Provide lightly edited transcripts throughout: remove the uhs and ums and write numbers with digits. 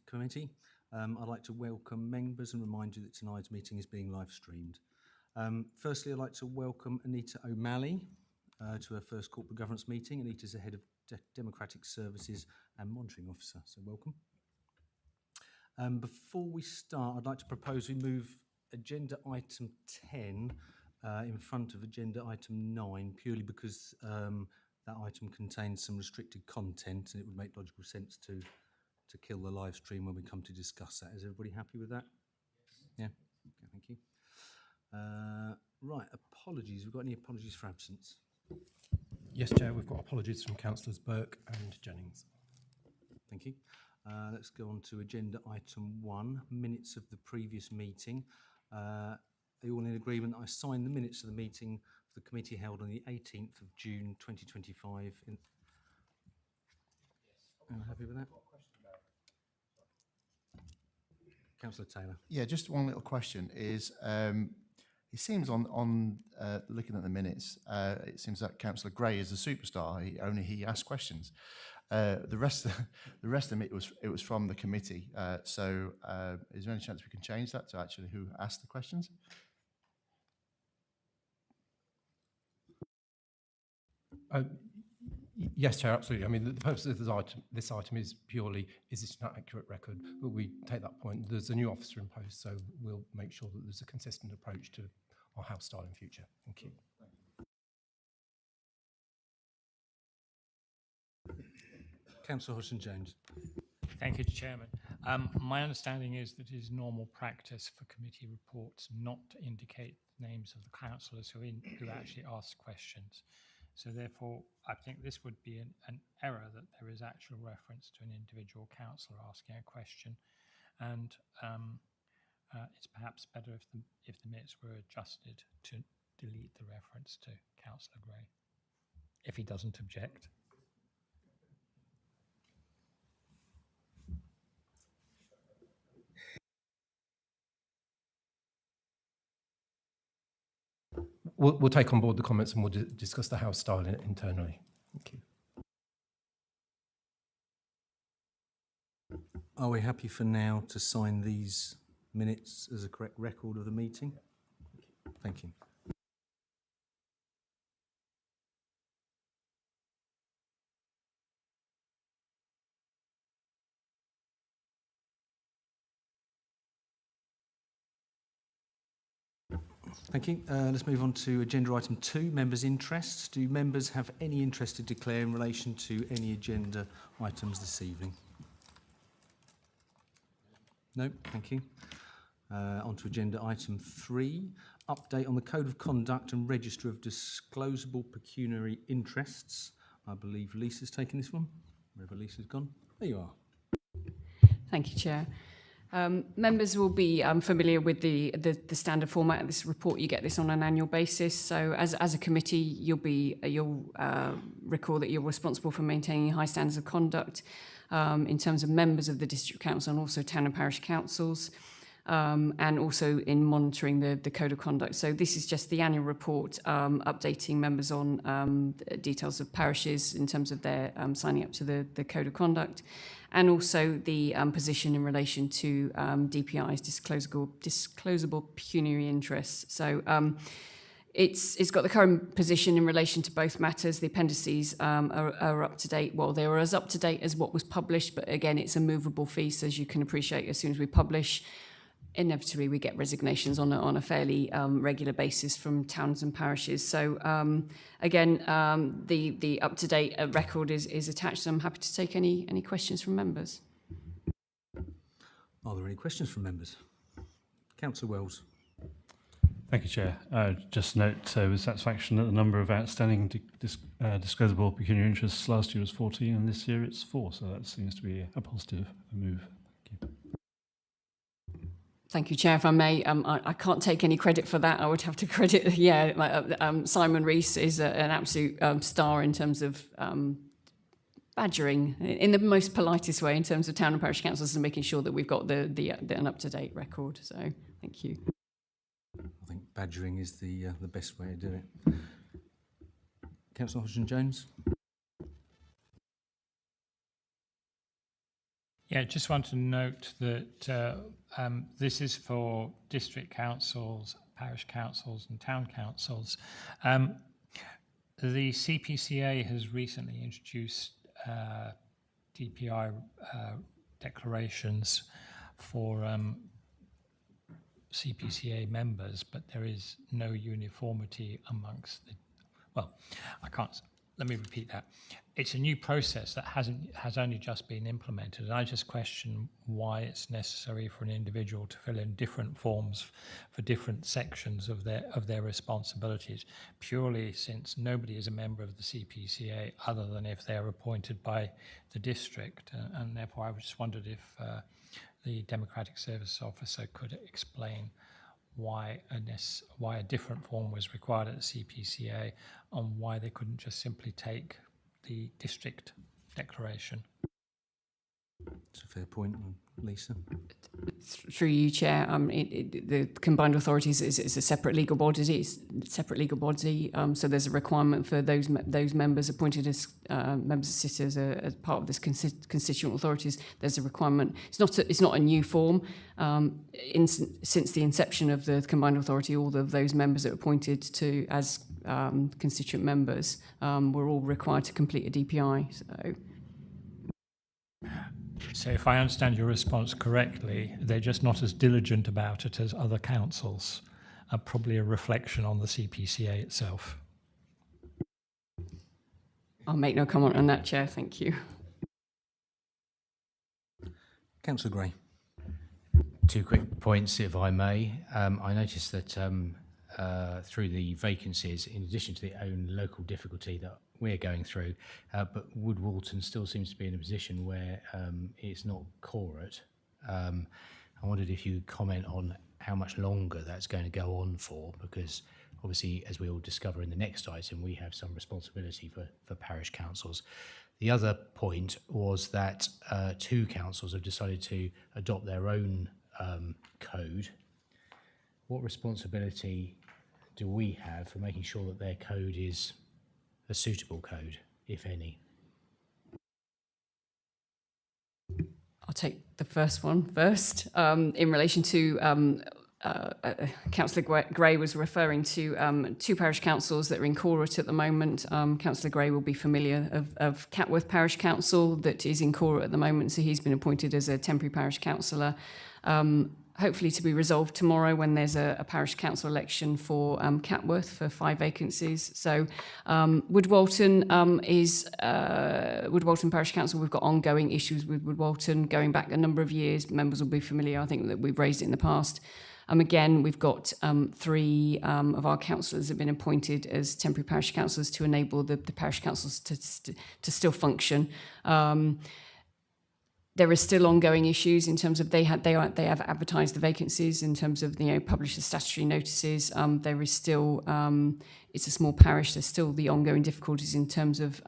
Committee. I'd like to welcome members and remind you that tonight's meeting is being live streamed. Firstly, I'd like to welcome Anita O'Malley to her first corporate governance meeting. Anita's the Head of Democratic Services and Monitoring Officer, so welcome. Before we start, I'd like to propose we move agenda item 10 in front of agenda item 9, purely because that item contains some restricted content and it would make logical sense to kill the live stream when we come to discuss that. Is everybody happy with that? Yeah? Okay, thank you. Right, apologies. We've got any apologies for absence? Yes, Chair, we've got apologies from Councillors Burke and Jennings. Thank you. Let's go on to agenda item 1, minutes of the previous meeting. Are you all in agreement that I sign the minutes of the meeting of the committee held on the 18th of June 2025? Am I happy with that? Councillor Taylor. Yeah, just one little question is, it seems on looking at the minutes, it seems that Councillor Gray is a superstar. He asked questions. The rest of it was from the committee. So is there any chance we can change that to actually who asked the questions? Yes, Chair, absolutely. I mean, the purpose of this item is purely, is it an accurate record? But we take that point. There's a new officer in post, so we'll make sure that there's a consistent approach to our house style in future. Thank you. Councillor Hodgson-Jones. Thank you, Chairman. My understanding is that it is normal practice for committee reports not to indicate names of the councillors who actually ask questions. So therefore, I think this would be an error that there is actual reference to an individual councillor asking a question, and it's perhaps better if the minutes were adjusted to delete the reference to Councillor Gray, if he doesn't object. We'll take on board the comments and we'll discuss the house style internally. Thank you. Are we happy for now to sign these minutes as a correct record of the meeting? Thank you. Thank you. Let's move on to agenda item 2, members' interests. Do members have any interest to declare in relation to any agenda items this evening? No, thank you. On to agenda item 3, update on the Code of Conduct and Register of Disclosable Pecuniary Interests. I believe Lisa's taken this one. Wherever Lisa's gone. There you are. Thank you, Chair. Members will be familiar with the standard format of this report. You get this on an annual basis. So as a committee, you'll recall that you're responsible for maintaining high standards of conduct in terms of members of the district council and also town and parish councils, and also in monitoring the code of conduct. So this is just the annual report updating members on details of parishes in terms of their signing up to the code of conduct, and also the position in relation to DPI's disclosable pecuniary interests. So it's got the current position in relation to both matters. The appendices are up to date. Well, they were as up to date as what was published, but again, it's a movable feast, as you can appreciate. As soon as we publish, inevitably we get resignations on a fairly regular basis from towns and parishes. So again, the up-to-date record is attached. So I'm happy to take any questions from members. Are there any questions from members? Councillor Wells. Thank you, Chair. Just note with satisfaction that the number of outstanding disclosable pecuniary interests last year was 14 and this year it's 4, so that seems to be a positive move. Thank you. Thank you, Chair. If I may, I can't take any credit for that. I would have to credit, Simon Rees is an absolute star in terms of badgering, in the most politest way, in terms of town and parish councils and making sure that we've got an up-to-date record. So, thank you. I think badgering is the best way to do it. Councillor Hodgson-Jones. Yeah, just want to note that this is for district councils, parish councils and town councils. The CPCA has recently introduced DPI declarations for CPCA members, but there is no uniformity amongst the, well, let me repeat that. It's a new process that has only just been implemented, and I just question why it's necessary for an individual to fill in different forms for different sections of their responsibilities, purely since nobody is a member of the CPCA other than if they're appointed by the district, and therefore I just wondered if the Democratic Service Officer could explain why a different form was required at the CPCA and why they couldn't just simply take the district declaration. It's a fair point, Lisa. Through you, Chair, the combined authorities is a separate legal body. So there's a requirement for those members appointed as members that sit as part of this constituent authorities. There's a requirement. It's not a new form. Since the inception of the combined authority, all of those members that were appointed to as constituent members were all required to complete a DPI. So if I understand your response correctly, they're just not as diligent about it as other councils, probably a reflection on the CPCA itself. I'll make no comment on that, Chair. Thank you. Councillor Gray. Two quick points, if I may. I noticed that through the vacancies, in addition to their own local difficulty that we're going through, but Wood Walton still seems to be in a position where it's not corporate. I wondered if you could comment on how much longer that's going to go on for, because obviously, as we will discover in the next item, we have some responsibility for parish councils. The other point was that two councils have decided to adopt their own code. What responsibility do we have for making sure that their code is a suitable code, if any? I'll take the first one first. In relation to Councillor Gray was referring to two parish councils that are in Corot at the moment. Councillor Gray will be familiar of Catworth Parish Council that is in Corot at the moment, so he's been appointed as a temporary parish councillor. Hopefully to be resolved tomorrow when there's a parish council election for Catworth for 5 vacancies. So Wood Walton Wood Walton Parish Council, we've got ongoing issues with Wood Walton going back a number of years. Members will be familiar, I think that we've raised it in the past. Again, we've got 3 of our councillors have been appointed as temporary parish councillors to enable the parish councils to still function. There are still ongoing issues in terms of they have advertised the vacancies in terms of published the statutory notices. There is still it's a small parish. There's still the ongoing difficulties in terms of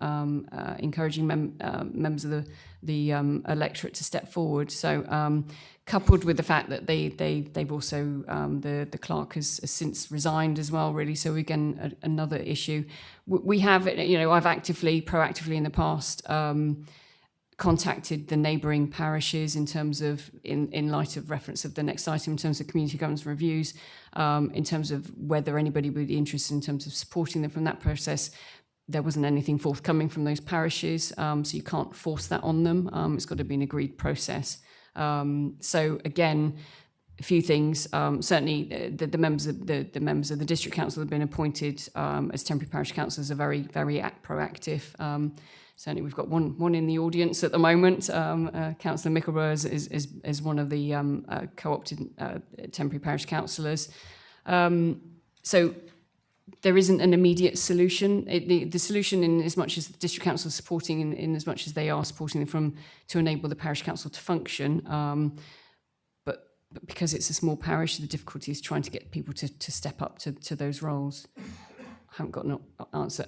encouraging members of the electorate to step forward. So coupled with the fact that they've also the clerk has since resigned as well, really. So again another issue. We have I've proactively in the past. Contacted the neighbouring parishes in terms of, in light of reference of the next item, in terms of community governance reviews, in terms of whether anybody would be interested in terms of supporting them from that process. There wasn't anything forthcoming from those parishes, so you can't force that on them. It's got to be an agreed process. So again, a few things. Certainly, the members of the members of the district council have been appointed as temporary parish councillors are very, very proactive. Certainly, we've got one in the audience at the moment. Councillor Mickleborough is one of the co-opted temporary parish councillors. So there isn't an immediate solution. The solution, in as much as the district council is supporting, in as much as they are supporting them to enable the parish council to function. But because it's a small parish, the difficulty is trying to get people to step up to those roles. I haven't got an answer.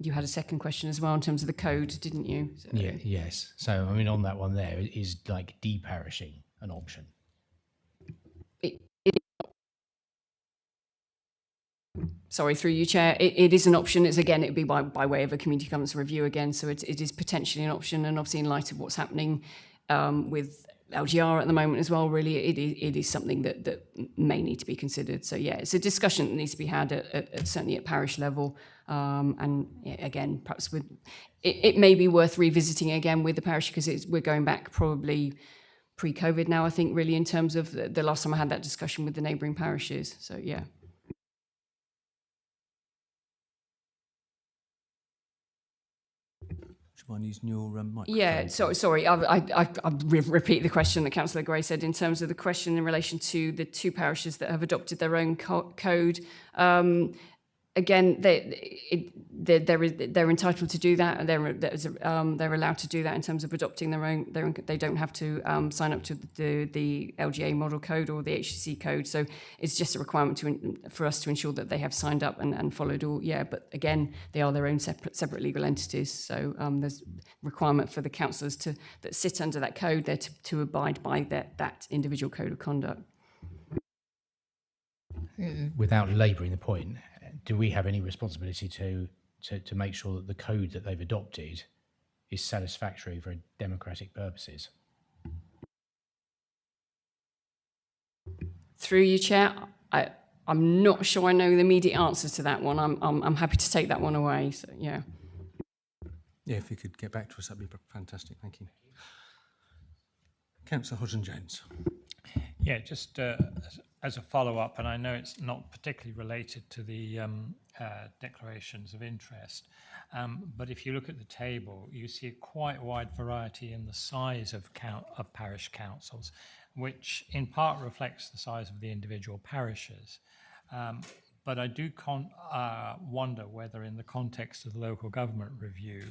You had a second question as well in terms of the code, didn't you? So. Yeah, yes. So, I mean, on that one there, is like deparishing an option? Sorry, through you, Chair. It is an option. It'd be by way of a community governance review again. So it is potentially an option. And obviously in light of what's happening with LGR at the moment as well. Really, it is something that may need to be considered. So yeah, it's a discussion that needs to be had certainly at parish level. And yeah, again, perhaps it may be worth revisiting again with the parish, because we're going back probably pre-COVID now, I think, really, in terms of the last time I had that discussion with the neighbouring parishes. So yeah. Do you mind using your microphone? Yeah, sorry, I'll repeat the question that Councillor Gray said in terms of the question in relation to the two parishes that have adopted their own code. Again, they're entitled to do that, and they're allowed to do that in terms of adopting their own. They don't have to sign up to the LGA model code or the HCC code. So it's just a requirement for us to ensure that they have signed up and followed all. Yeah, but again, they are their own separate legal entities. So there's requirement for the councillors that sit under that code there to abide by that individual code of conduct. Without labouring the point, do we have any responsibility to make sure that the code that they've adopted is satisfactory for democratic purposes? Through you, Chair, I'm not sure I know the immediate answer to that one. I'm happy to take that one away. So yeah. Yeah, if you could get back to us, that'd be fantastic. Thank you. Councillor Hodgson-Jones. Yeah, just as a follow-up, and I know it's not particularly related to the declarations of interest, but if you look at the table, you see quite a wide variety in the size of parish councils, which in part reflects the size of the individual parishes. But I do wonder whether in the context of the local government review,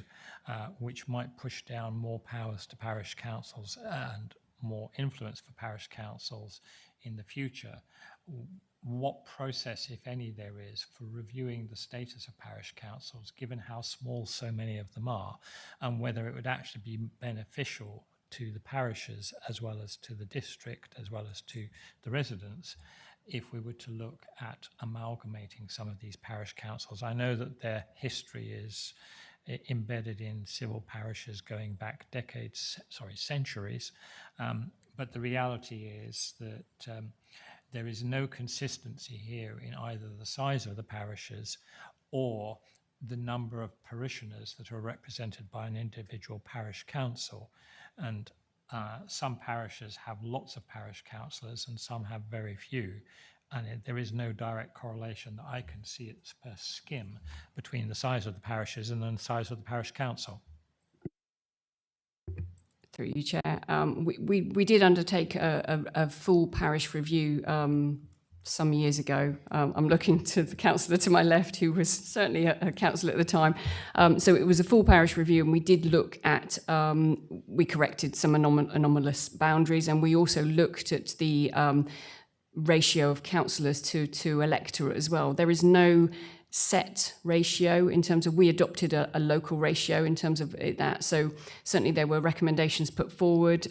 which might push down more powers to parish councils and more influence for parish councils in the future, what process, if any, there is for reviewing the status of parish councils, given how small so many of them are, and whether it would actually be beneficial to the parishes as well as to the district, as well as to the residents, if we were to look at amalgamating some of these parish councils. I know that their history is embedded in civil parishes going back centuries, but the reality is that there is no consistency here in either the size of the parishes or the number of parishioners that are represented by an individual parish council. And some parishes have lots of parish councillors and some have very few. And there is no direct correlation that I can see at per skim between the size of the parishes and the size of the parish council. Through you, Chair. We did undertake a full parish review some years ago. I'm looking to the councillor to my left, who was certainly a councillor at the time. So it was a full parish review, and we did look at, we corrected some anomalous boundaries, and we also looked at the ratio of councillors to electorate as well. There is no set ratio in terms of, we adopted a local ratio in terms of that. So certainly there were recommendations put forward.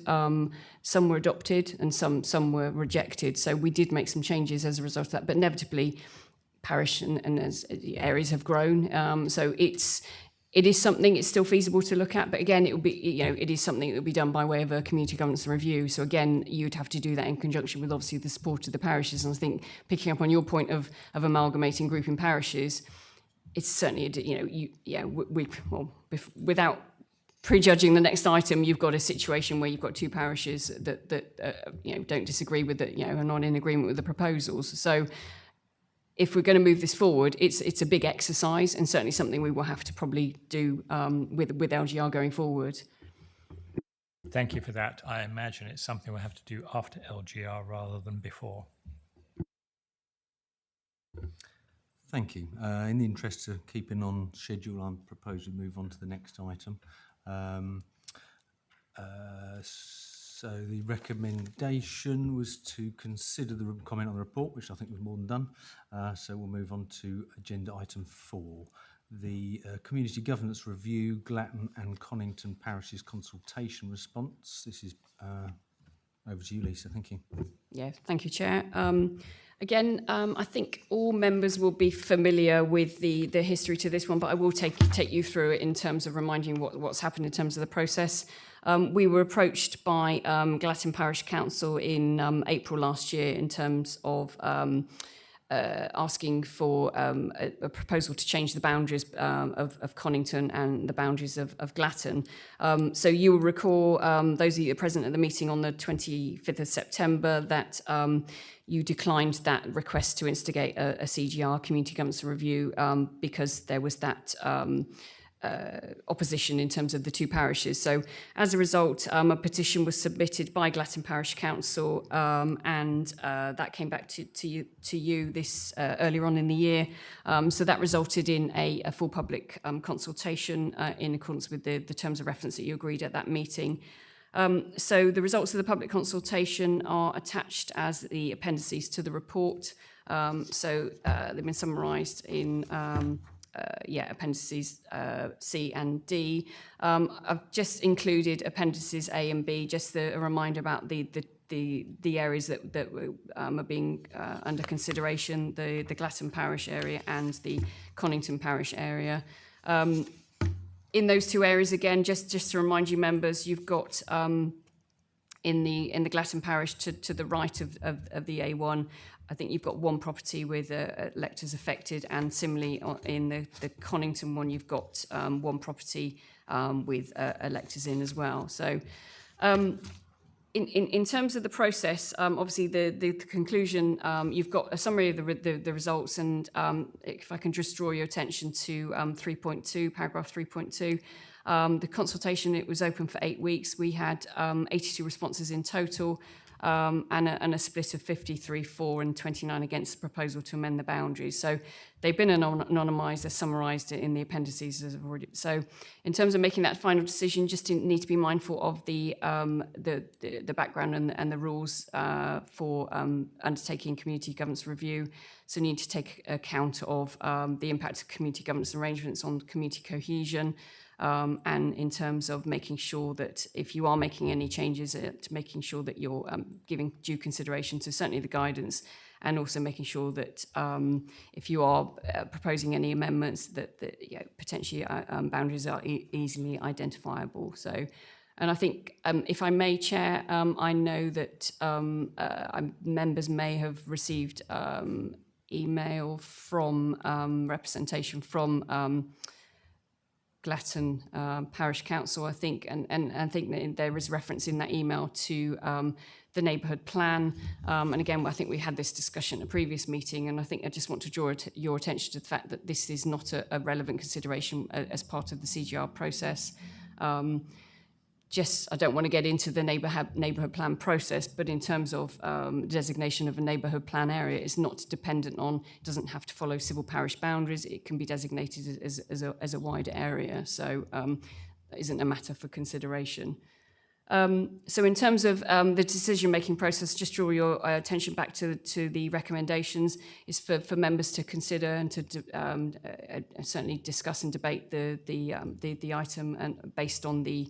Some were adopted and some were rejected. So we did make some changes as a result of that. But inevitably, parish and as areas have grown. So it is something, it's still feasible to look at, but again, it will be, it is something that will be done by way of a community governance review. So again, you'd have to do that in conjunction with obviously the support of the parishes. And I think picking up on your point of amalgamating grouping parishes, it's certainly, without prejudging the next item, you've got a situation where you've got two parishes that don't disagree with it, are not in agreement with the proposals. So if we're going to move this forward, it's a big exercise and certainly something we will have to probably do with LGR going forward. Thank you for that. I imagine it's something we'll have to do after LGR rather than before. Thank you. In the interest of keeping on schedule, I propose we move on to the next item. So the recommendation was to consider the comment on the report, which I think was more than done. So we'll move on to agenda item 4, the Community Governance Review, Glatton and Conington Parishes Consultation Response. This is over to you, Lisa. Thank you. Yeah, thank you, Chair. Again, I think all members will be familiar with the history to this one, but I will take you through it in terms of reminding what's happened in terms of the process. We were approached by Glatton Parish Council in April last year in terms of asking for a proposal to change the boundaries of Conington and the boundaries of Glatton. So you will recall, those of you present at the meeting on the 25th of September, that you declined that request to instigate a CGR, Community Governance Review, because there was that opposition in terms of the two parishes. So as a result, a petition was submitted by Glatton Parish Council, and that came back to you this earlier on in the year. So that resulted in a full public consultation in accordance with the terms of reference that you agreed at that meeting. So the results of the public consultation are attached as the appendices to the report. So they've been summarised in appendices C and D. I've just included appendices A and B, just a reminder about the areas that are being under consideration, the Glatton Parish area and the Conington Parish area. In those two areas, again, just to remind you members, you've got in the Glatton Parish to the right of the A1, I think you've got one property with electors affected, and similarly in the Conington one, you've got one property with electors in as well. So in terms of the process, obviously the conclusion, you've got a summary of the results, and if I can just draw your attention to 3.2, paragraph 3.2, the consultation, it was open for 8 weeks. We had 82 responses in total, and a split of 53 for and 29 against the proposal to amend the boundaries. So they've been anonymised, they're summarised in the appendices as I've already. So in terms of making that final decision, just need to be mindful of the background and the rules for undertaking community governance review. So you need to take account of the impact of community governance arrangements on community cohesion, and in terms of making sure that if you are making any changes, to making sure that you're giving due consideration to certainly the guidance, and also making sure that if you are proposing any amendments, that potentially boundaries are easily identifiable. So, and I think, if I may, Chair, I know that members may have received email from representation from Glatton Parish Council, I think, and I think that there is reference in that email to the neighbourhood plan. And again, I think we had this discussion at a previous meeting, and I think I just want to draw your attention to the fact that this is not a relevant consideration as part of the CGR process. I don't want to get into the neighbourhood plan process, but in terms of designation of a neighbourhood plan area, it's not dependent on, it doesn't have to follow civil parish boundaries. It can be designated as a wider area. So that isn't a matter for consideration. So in terms of the decision-making process, just draw your attention back to the recommendations, is for members to consider and to certainly discuss and debate the item, and based on the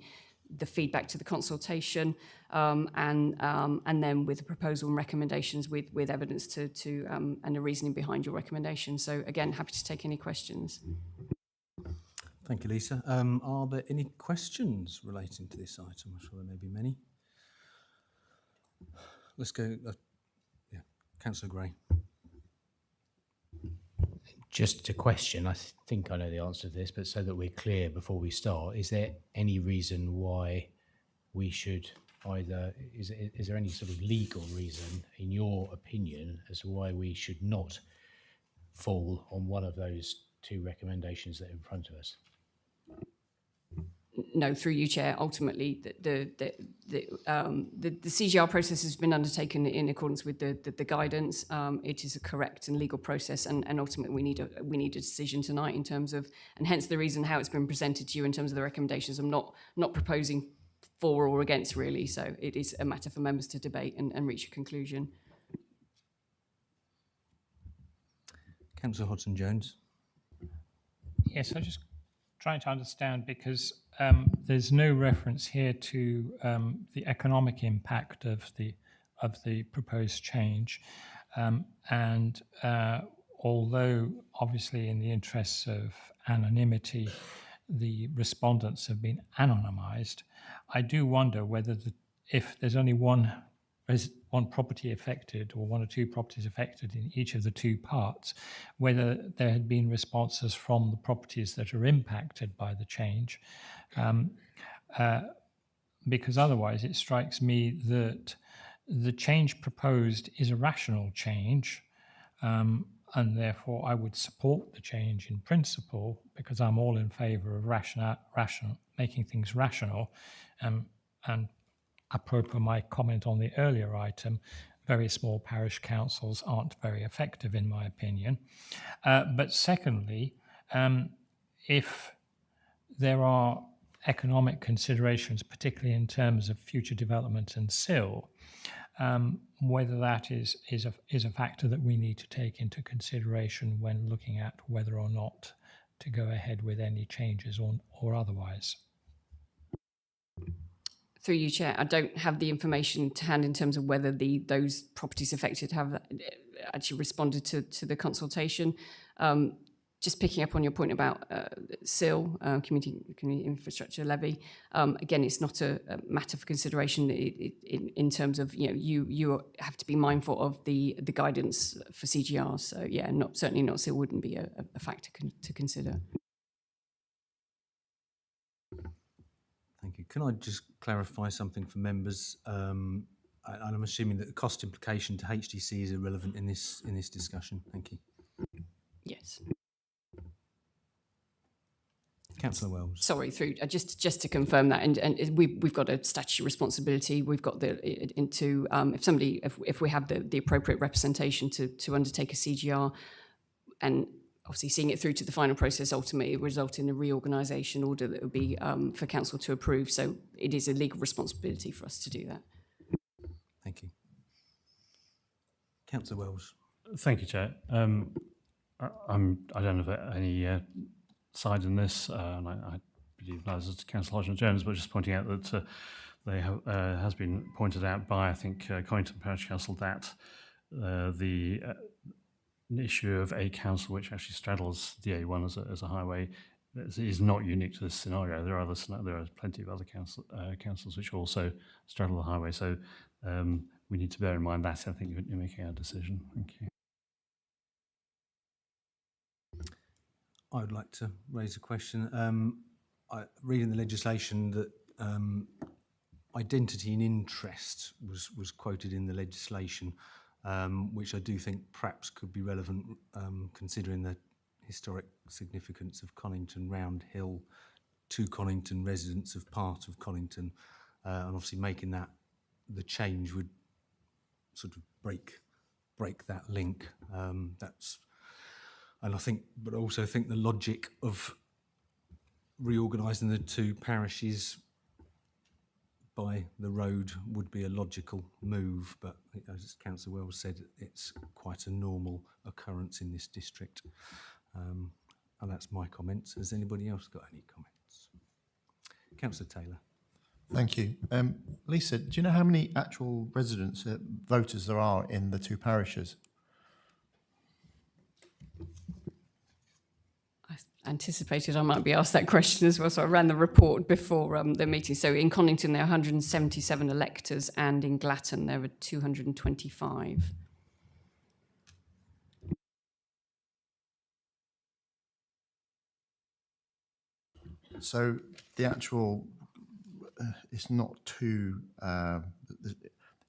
feedback to the consultation, and then with the proposal and recommendations with evidence and a reasoning behind your recommendation. So again, happy to take any questions. Thank you, Lisa. Are there any questions relating to this item? I'm sure there may be many. Let's go. Councillor Gray. Just a question. I think I know the answer to this, but so that we're clear before we start, is there any reason why we should either, is there any sort of legal reason, in your opinion, as to why we should not fall on one of those two recommendations that are in front of us? No, through you, Chair. Ultimately, the CGR process has been undertaken in accordance with the guidance. It is a correct and legal process, and ultimately we need a decision tonight in terms of, and hence the reason how it's been presented to you in terms of the recommendations. I'm not proposing for or against, really. So it is a matter for members to debate and reach a conclusion. Councillor Hodson-Jones. Yes, I'm just trying to understand, because there's no reference here to the economic impact of the proposed change, and although obviously in the interests of anonymity, the respondents have been anonymized, I do wonder whether if there's only one property affected or one or two properties affected in each of the two parts, whether there had been responses from the properties that are impacted by the change. Because otherwise it strikes me that the change proposed is a rational change, and therefore I would support the change in principle because I'm all in favour of making things rational, and apropos my comment on the earlier item, very small parish councils aren't very effective in my opinion. But secondly, if there are economic considerations, particularly in terms of future development and SIL, whether that is a factor that we need to take into consideration when looking at whether or not to go ahead with any changes or otherwise. Through you, Chair, I don't have the information to hand in terms of whether those properties affected have actually responded to the consultation. Just picking up on your point about SIL, community infrastructure levy, again, it's not a matter for consideration in terms of, you have to be mindful of the guidance for CGR. So yeah, certainly not SIL wouldn't be a factor to consider. Thank you. Can I just clarify something for members? And I'm assuming that the cost implication to HDC is irrelevant in this discussion. Thank you. Yes. Councillor Wells. Sorry, through just to confirm that, and we've got a statutory responsibility. We've got if we have the appropriate representation to undertake a CGR, and obviously seeing it through to the final process, ultimately result in a reorganisation order that would be for council to approve. So it is a legal responsibility for us to do that. Thank you. Councillor Wells. Thank you, Chair. I don't have any side in this, and I believe neither does Councillor Hodgson-Jones, but just pointing out that they has been pointed out by, I think, Coynton Parish Council that the issue of a council which actually straddles the A1 as a highway is not unique to this scenario. There are plenty of other councils which also straddle the highway. So we need to bear in mind that, I think, you're making our decision. Thank you. I would like to raise a question. Reading the legislation that identity and interest was quoted in the legislation, which I do think perhaps could be relevant considering the historic significance of Conington Round Hill to Conington residents of part of Conington, and obviously making that the change would sort of break that link. And I also think the logic of reorganising the two parishes by the road would be a logical move, but as Councillor Wells said, it's quite a normal occurrence in this district. And that's my comments. Has anybody else got any comments? Councillor Taylor. Thank you. Lisa, do you know how many actual residents, voters there are in the two parishes? Anticipated I might be asked that question as well, so I ran the report before the meeting. So in Conington there are 177 electors, and in Glatton there are 225. So the actual, it's not too,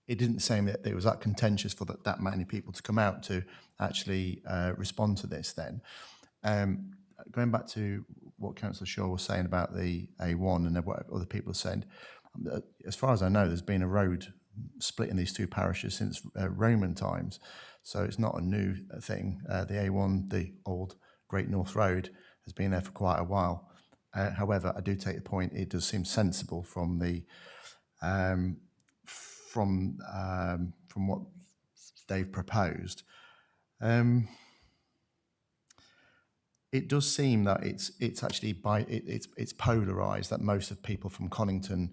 it didn't seem that it was that contentious for that many people to come out to actually respond to this then. Going back to what Councillor Shaw was saying about the A1 and what other people are saying, as far as I know, there's been a road splitting these two parishes since Roman times, so it's not a new thing. The A1, the old Great North Road, has been there for quite a while. However, I do take the point. It does seem sensible from the from what they've proposed. it does seem that it's actually it's polarised, that most of the people from Conington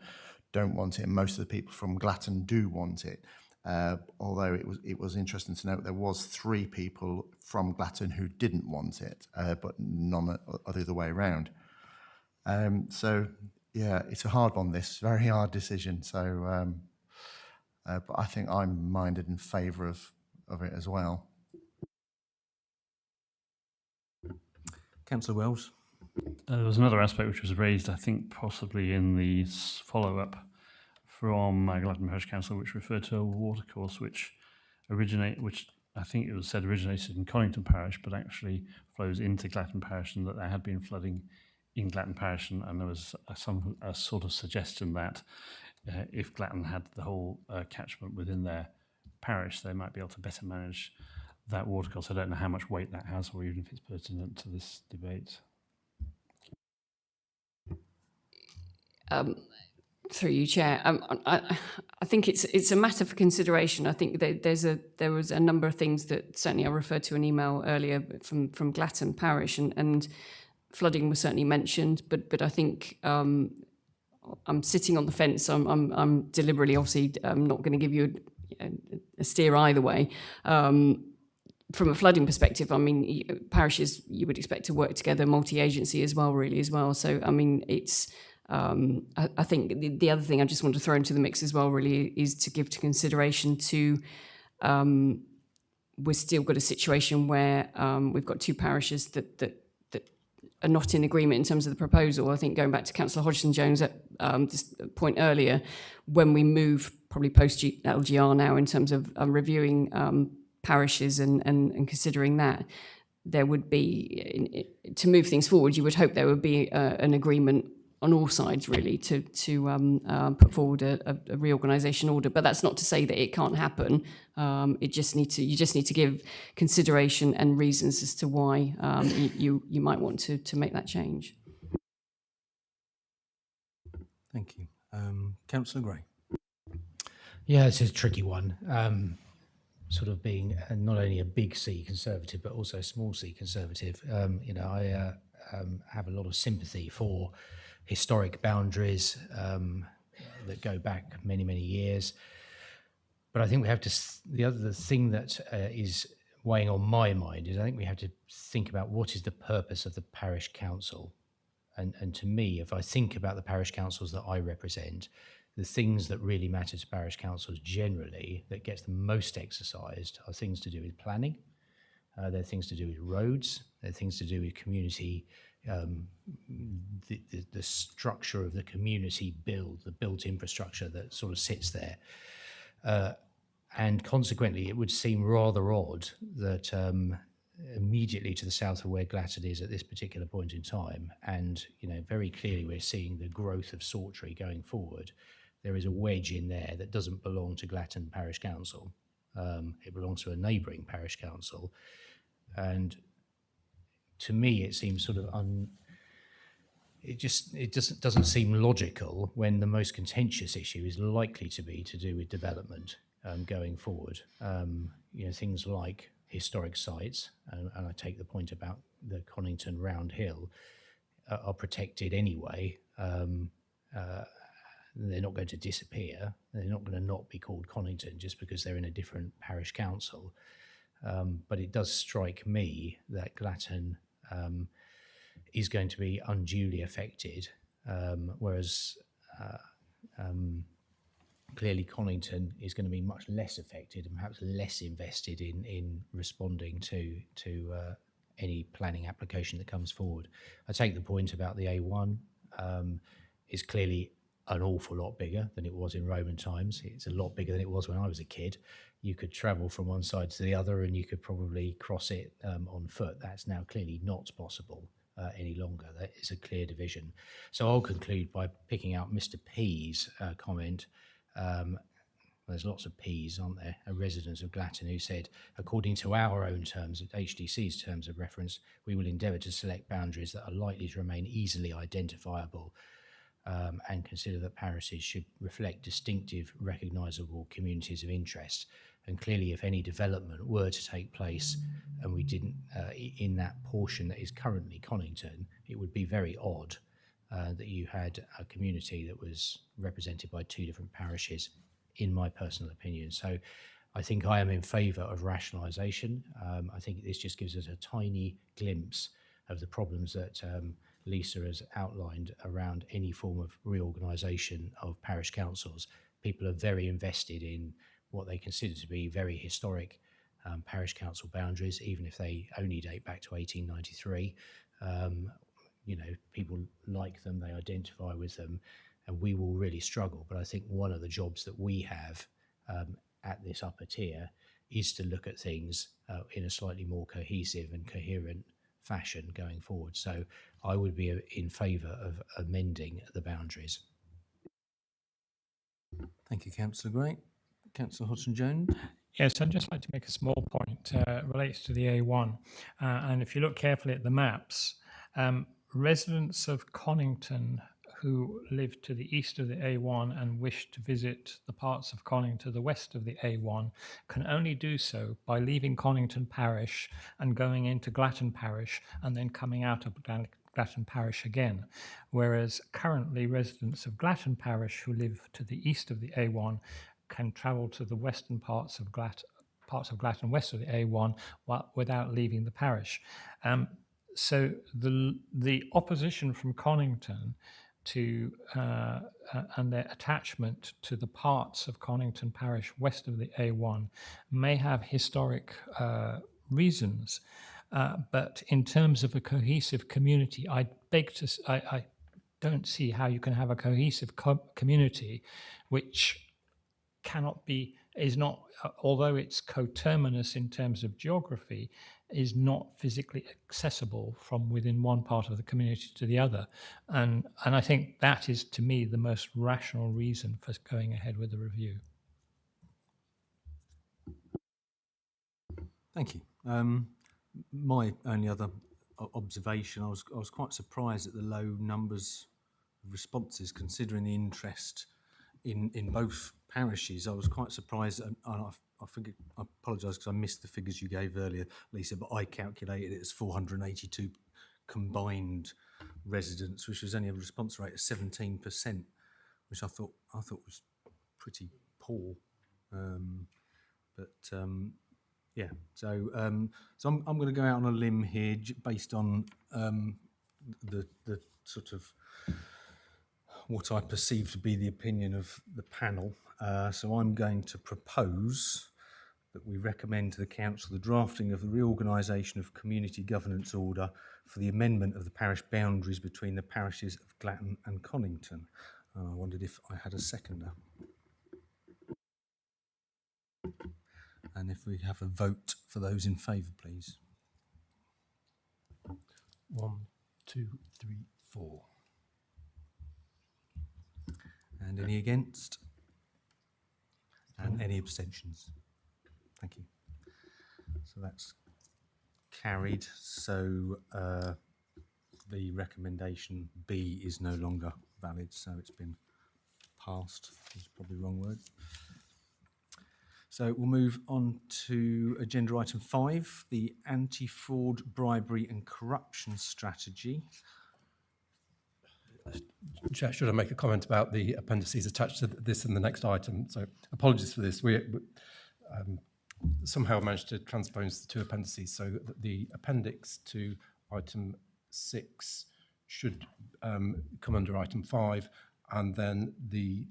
don't want it, and most of the people from Glatton do want it. Although it was interesting to note there was 3 people from Glatton who didn't want it, but none other way around. So yeah, it's a hard one. This very hard decision. So, but I think I'm minded in favour of it as well. Councillor Wells. There was another aspect which was raised, I think, possibly in the follow-up from Glatton Parish Council, which referred to a watercourse which I think it was said originated in Conington Parish, but actually flows into Glatton Parish, and that there had been flooding in Glatton Parish, and there was a sort of suggestion that if Glatton had the whole catchment within their parish, they might be able to better manage that watercourse. I don't know how much weight that has, or even if it's pertinent to this debate. Through you, Chair. I think it's a matter for consideration. I think there was a number of things that certainly I referred to an email earlier from Glatton Parish, and flooding was certainly mentioned. But I think I'm sitting on the fence. I'm deliberately, obviously, not going to give you a steer either way. From a flooding perspective, I mean, parishes you would expect to work together, multi-agency as well, really as well. So I mean, it's. I think the other thing I just want to throw into the mix as well really is to give to consideration to we've still got a situation where we've got 2 parishes that are not in agreement in terms of the proposal. I think going back to Councillor Hodgson-Jones at this point earlier, when we move probably post LGR now in terms of reviewing parishes and considering that, there would be, to move things forward, you would hope there would be an agreement on all sides, really, to put forward a reorganisation order. But that's not to say that it can't happen. You just need to give consideration and reasons as to why you might want to make that change. Thank you. Councillor Gray. Yeah, it's a tricky one. Sort of being not only a big C Conservative, but also a small C Conservative. I have a lot of sympathy for historic boundaries that go back many, many years. But I think we have to, the thing that is weighing on my mind is I think we have to think about what is the purpose of the parish council. And to me, if I think about the parish councils that I represent, the things that really matter to parish councils generally that gets the most exercised are things to do with planning, they're things to do with roads, they're things to do with community, the structure of the community build, the built infrastructure that sort of sits there. And consequently, it would seem rather odd that immediately to the south of where Glatton is at this particular point in time, and very clearly we're seeing the growth of Sawtry going forward, there is a wedge in there that doesn't belong to Glatton Parish Council. It belongs to a neighbouring parish council. And to me, it seems sort of it just doesn't seem logical when the most contentious issue is likely to be to do with development going forward. Things like historic sites, and I take the point about the Conington Round Hill, are protected anyway. They're not going to disappear. They're not going to not be called Conington just because they're in a different parish council. But it does strike me that Glatton is going to be unduly affected, whereas clearly Conington is going to be much less affected and perhaps less invested in responding to any planning application that comes forward. I take the point about the A1 is clearly an awful lot bigger than it was in Roman times. It's a lot bigger than it was when I was a kid. You could travel from one side to the other and you could probably cross it on foot. That's now clearly not possible any longer. That is a clear division. So I'll conclude by picking out Mr. P's comment. There's lots of P's, aren't there? A resident of Glatton who said, according to our own terms, HDC's terms of reference, we will endeavour to select boundaries that are likely to remain easily identifiable and consider that parishes should reflect distinctive, recognisable communities of interest. And clearly, if any development were to take place and we didn't, in that portion that is currently Conington, it would be very odd that you had a community that was represented by two different parishes, in my personal opinion. So I think I am in favour of rationalisation. I think this just gives us a tiny glimpse of the problems that Lisa has outlined around any form of reorganisation of parish councils. People are very invested in what they consider to be very historic parish council boundaries, even if they only date back to 1893. People like them, they identify with them, and we will really struggle. But I think one of the jobs that we have at this upper tier is to look at things in a slightly more cohesive and coherent fashion going forward. So I would be in favour of amending the boundaries. Thank you, Councillor Gray. Councillor Hodgson-Jones. Yes, I'd just like to make a small point. Relates to the A1. And if you look carefully at the maps, residents of Conington who live to the east of the A1 and wish to visit the parts of Conington to the west of the A1 can only do so by leaving Conington Parish and going into Glatton Parish and then coming out of Glatton Parish again. Whereas currently residents of Glatton Parish who live to the east of the A1 can travel to the western parts of Glatton west of the A1 without leaving the parish. So the opposition from Conington to and their attachment to the parts of Conington Parish west of the A1 may have historic reasons, but in terms of a cohesive community, I don't see how you can have a cohesive community which is not, although it's coterminous in terms of geography, is not physically accessible from within one part of the community to the other. And I think that is, to me, the most rational reason for going ahead with the review. Thank you. My only other observation, I was quite surprised at the low numbers of responses, considering the interest in both parishes. I was quite surprised, and I apologise because I missed the figures you gave earlier, Lisa, but I calculated it as 482 combined residents, which was only a response rate of 17%, which I thought was pretty poor. Yeah, so I'm going to go out on a limb here based on the sort of what I perceive to be the opinion of the panel. So I'm going to propose that we recommend to the Council the drafting of the reorganisation of community governance order for the amendment of the parish boundaries between the parishes of Glatton and Conington. I wondered if I had a seconder. And if we have a vote for those in favour, please. 1, 2, 3, 4. And any against? And any abstentions? Thank you. So that's carried. So the recommendation B is no longer valid. So it's been passed. Is probably the wrong word. So we'll move on to agenda item 5, the anti-fraud, bribery and corruption strategy. Chair, should I make a comment about the appendices attached to this in the next item? So apologies for this. We somehow managed to transpose the two appendices so that the appendix to item 6 should come under item 5, and then the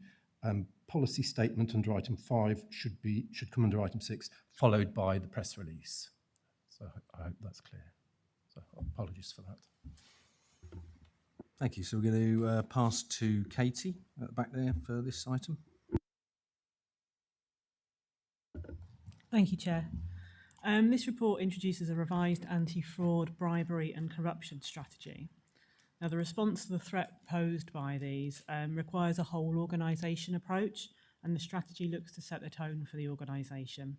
policy statement under item 5 should come under item 6, followed by the press release. So I hope that's clear. So apologies for that. Thank you. So we're going to pass to Katie at the back there for this item. Thank you, Chair. This report introduces a revised anti-fraud, bribery and corruption strategy. Now, the response to the threat posed by these requires a whole organisation approach, and the strategy looks to set the tone for the organisation.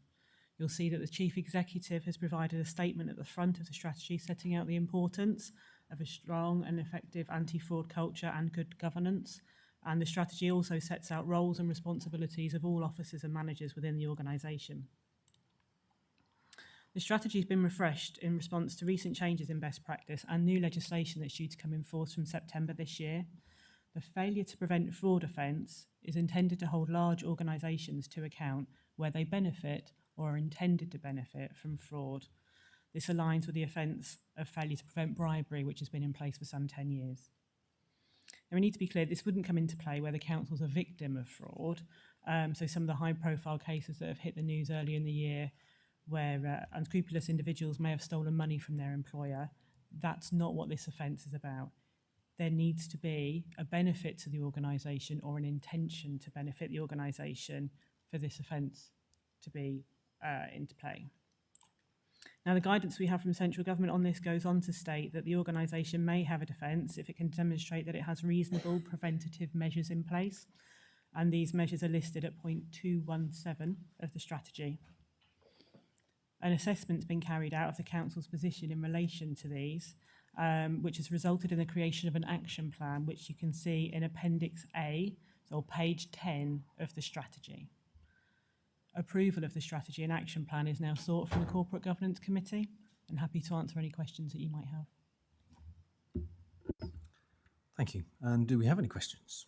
You'll see that the Chief Executive has provided a statement at the front of the strategy setting out the importance of a strong and effective anti-fraud culture and good governance. And the strategy also sets out roles and responsibilities of all officers and managers within the organisation. The strategy has been refreshed in response to recent changes in best practice and new legislation that's due to come in force from September this year. The failure to prevent fraud offence is intended to hold large organisations to account where they benefit or are intended to benefit from fraud. This aligns with the offence of failure to prevent bribery, which has been in place for some 10 years. Now, we need to be clear, this wouldn't come into play where the council's a victim of fraud. So some of the high-profile cases that have hit the news earlier in the year where unscrupulous individuals may have stolen money from their employer, that's not what this offence is about. There needs to be a benefit to the organisation or an intention to benefit the organisation for this offence to be into play. Now, the guidance we have from central government on this goes on to state that the organisation may have a defence if it can demonstrate that it has reasonable preventative measures in place, and these measures are listed at point 217 of the strategy. An assessment's been carried out of the council's position in relation to these, which has resulted in the creation of an action plan, which you can see in Appendix A, so page 10 of the strategy. Approval of the strategy and action plan is now sought from the Corporate Governance Committee, and happy to answer any questions that you might have. Thank you. And do we have any questions?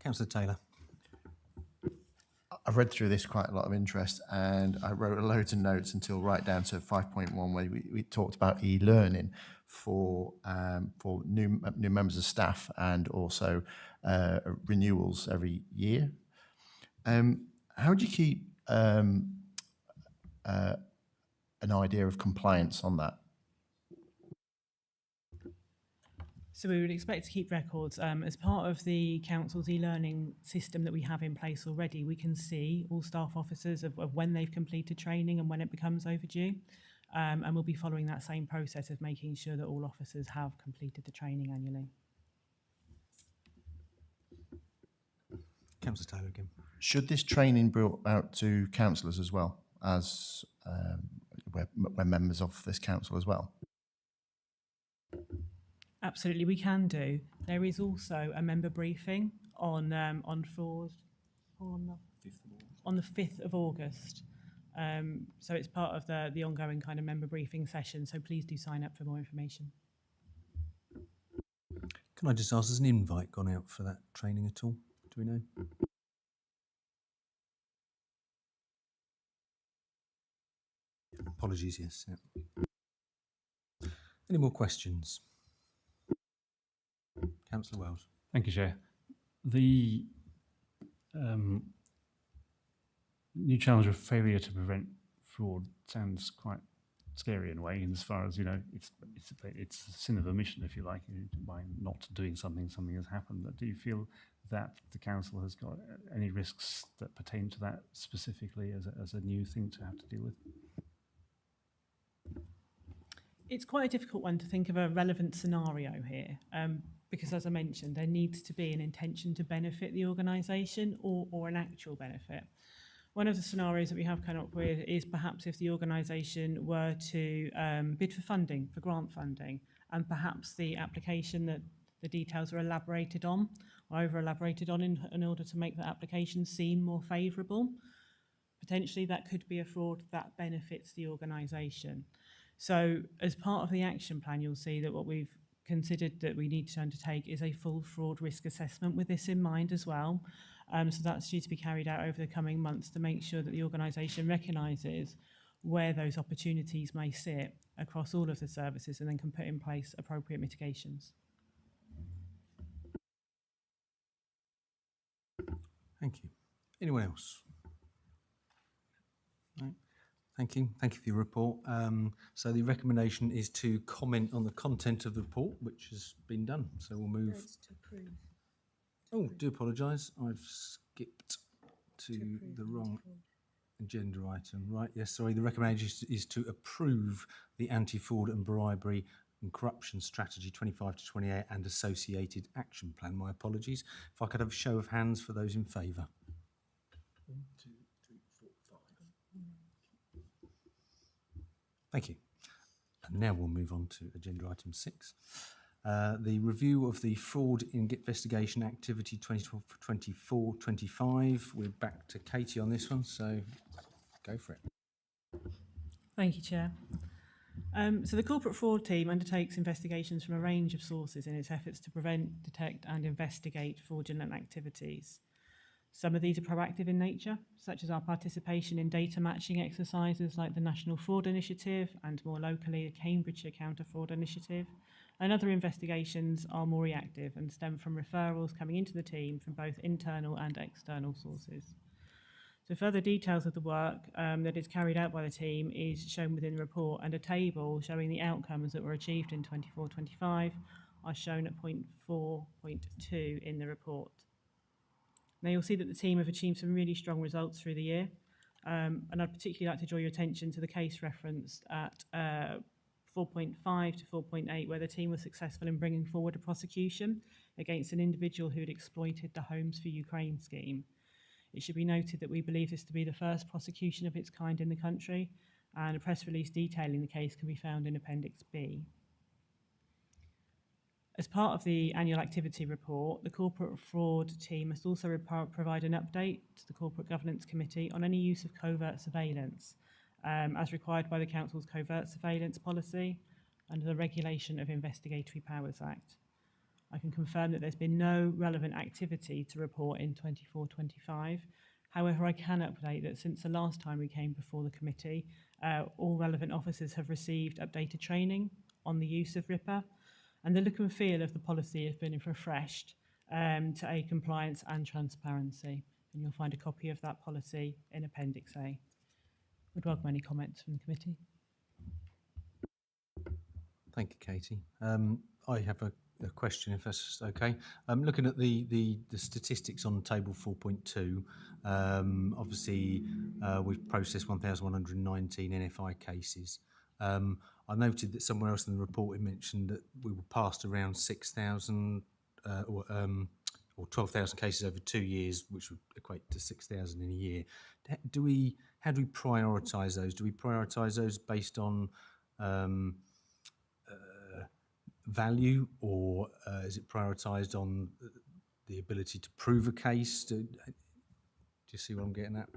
Councillor Taylor. I've read through this quite a lot of interest, and I wrote loads of notes until right down to 5.1, where we talked about e-learning for new members of staff and also renewals every year. How do you keep an idea of compliance on that? So we would expect to keep records. As part of the council's e-learning system that we have in place already, we can see all staff officers of when they've completed training and when it becomes overdue. And we'll be following that same process of making sure that all officers have completed the training annually. Councillor Taylor again. Should this training be brought out to councillors as well, as we're members of this council as well? Absolutely, we can do. There is also a member briefing on fraud on the 5th of August. So it's part of the ongoing kind of member briefing session. So please do sign up for more information. Can I just ask, has an invite gone out for that training at all? Do we know? Apologies, yes. Yeah. Any more questions? Councillor Wells. Thank you, Chair. The new challenge of failure to prevent fraud sounds quite scary in a way, as far as, you know, it's a sin of omission, if you like, by not doing something has happened. But do you feel that the council has got any risks that pertain to that specifically as a new thing to have to deal with? It's quite a difficult one to think of a relevant scenario here, because as I mentioned, there needs to be an intention to benefit the organisation or an actual benefit. One of the scenarios that we have come up with is perhaps if the organisation were to bid for funding, for grant funding, and perhaps the application that the details are elaborated on or over-elaborated on in order to make the application seem more favourable. Potentially that could be a fraud that benefits the organisation. So as part of the action plan, you'll see that what we've considered that we need to undertake is a full fraud risk assessment with this in mind as well. So that's due to be carried out over the coming months to make sure that the organisation recognises where those opportunities may sit across all of the services and then can put in place appropriate mitigations. Thank you. Anyone else? No? Thank you. Thank you for your report. So the recommendation is to comment on the content of the report, which has been done. So we'll move. No, it's to approve. Oh, do apologise. I've skipped to the wrong agenda item. Right, yes, sorry. The recommendation is to approve the anti-fraud and bribery and corruption strategy 25 to 28 and associated action plan. My apologies. If I could have a show of hands for those in favour. 1, 2, 3, 4, 5. Thank you. And now we'll move on to agenda item 6. The review of the fraud investigation activity 2024-25. We're back to Katie on this one, so go for it. Thank you, Chair. So the corporate fraud team undertakes investigations from a range of sources in its efforts to prevent, detect and investigate fraudulent activities. Some of these are proactive in nature, such as our participation in data matching exercises like the National Fraud Initiative and more locally the Cambridgeshire Counter Fraud Initiative. And other investigations are more reactive and stem from referrals coming into the team from both internal and external sources. So further details of the work that is carried out by the team is shown within the report, and a table showing the outcomes that were achieved in 24-25 are shown at point 4.2 in the report. Now you'll see that the team have achieved some really strong results through the year, and I'd particularly like to draw your attention to the case referenced at 4.5 to 4.8, where the team was successful in bringing forward a prosecution against an individual who had exploited the Homes for Ukraine scheme. It should be noted that we believe this to be the first prosecution of its kind in the country, and a press release detailing the case can be found in Appendix B. As part of the annual activity report, the corporate fraud team must also provide an update to the Corporate Governance Committee on any use of covert surveillance, as required by the Council's Covert Surveillance Policy under the Regulation of Investigatory Powers Act. I can confirm that there's been no relevant activity to report in 24-25. However, I can update that since the last time we came before the committee, all relevant officers have received updated training on the use of RIPA, and the look and feel of the policy has been refreshed to aid compliance and transparency. And you'll find a copy of that policy in Appendix A. Would welcome any comments from the committee. Thank you, Katie. I have a question, if that's okay. Looking at the statistics on table 4.2, obviously we've processed 1,119 NFI cases. I noted that somewhere else in the report it mentioned that we were passed around 6,000 or 12,000 cases over 2 years, which would equate to 6,000 in a year. How do we prioritise those? Do we prioritise those based on value, or is it prioritised on the ability to prove a case? Do you see what I'm getting at?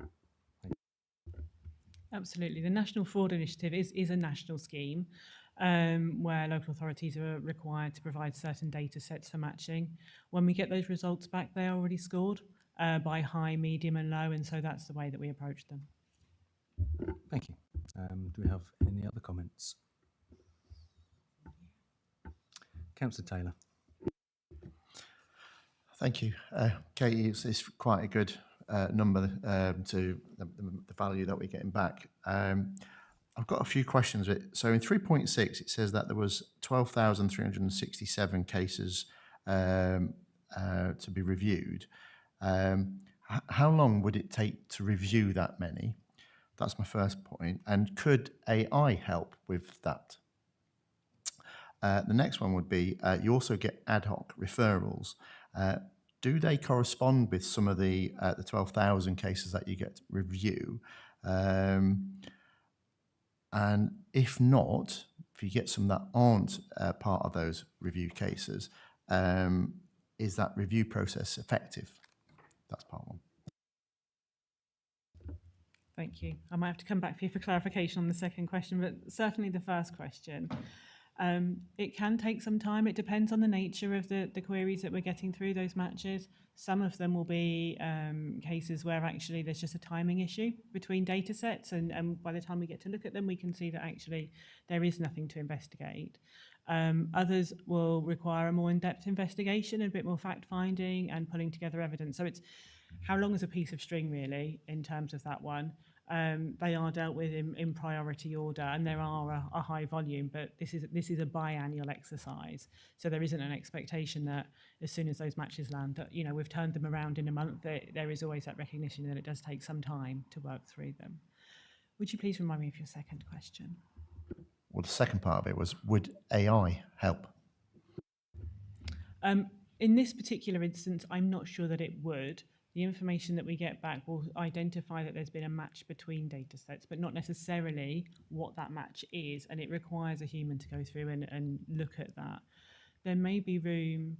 Absolutely. The National Fraud Initiative is a national scheme where local authorities are required to provide certain data sets for matching. When we get those results back, they are already scored by high, medium and low, and so that's the way that we approach them. Thank you. Do we have any other comments? Councillor Taylor. Thank you. Katie, it's quite a good number to the value that we're getting back. I've got a few questions. So in 3.6, it says that there was 12,367 cases to be reviewed. How long would it take to review that many? That's my first point. And could AI help with that? The next one would be, you also get ad hoc referrals. Do they correspond with some of the 12,000 cases that you get to review? And if not, if you get some that aren't part of those review cases, is that review process effective? That's part one. Thank you. I might have to come back for you for clarification on the second question, but certainly the first question. It can take some time. It depends on the nature of the queries that we're getting through those matches. Some of them will be cases where actually there's just a timing issue between data sets, and by the time we get to look at them, we can see that actually there is nothing to investigate. Others will require a more in-depth investigation, a bit more fact-finding and pulling together evidence. So it's how long is a piece of string, really, in terms of that one. They are dealt with in priority order, and there are a high volume, but this is a biannual exercise. So there isn't an expectation that as soon as those matches land, that, you know, we've turned them around in a month. There is always that recognition that it does take some time to work through them. Would you please remind me of your second question? Well, the second part of it was, would AI help? In this particular instance, I'm not sure that it would. The information that we get back will identify that there's been a match between data sets, but not necessarily what that match is, and it requires a human to go through and look at that. there may be room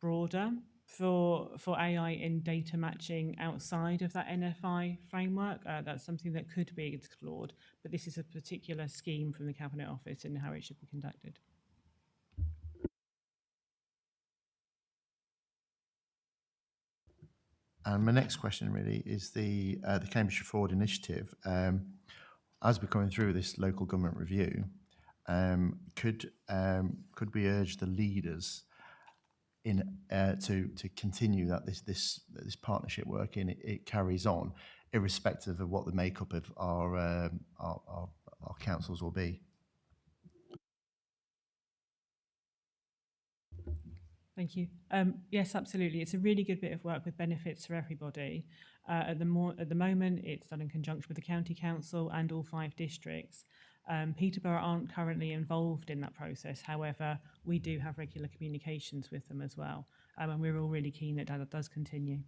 broader for AI in data matching outside of that NFI framework. That's something that could be explored, but this is a particular scheme from the Cabinet Office and how it should be conducted. And my next question really is the Cambridgeshire Fraud Initiative. As we're going through this local government review, could we urge the leaders in to continue that this partnership work and it carries on, irrespective of what the makeup of our councils will be? Thank you. Yes, absolutely. It's a really good bit of work with benefits for everybody. At the moment, it's done in conjunction with the County Council and all 5 districts. Peterborough aren't currently involved in that process. However, we do have regular communications with them as well. And we're all really keen that that does continue.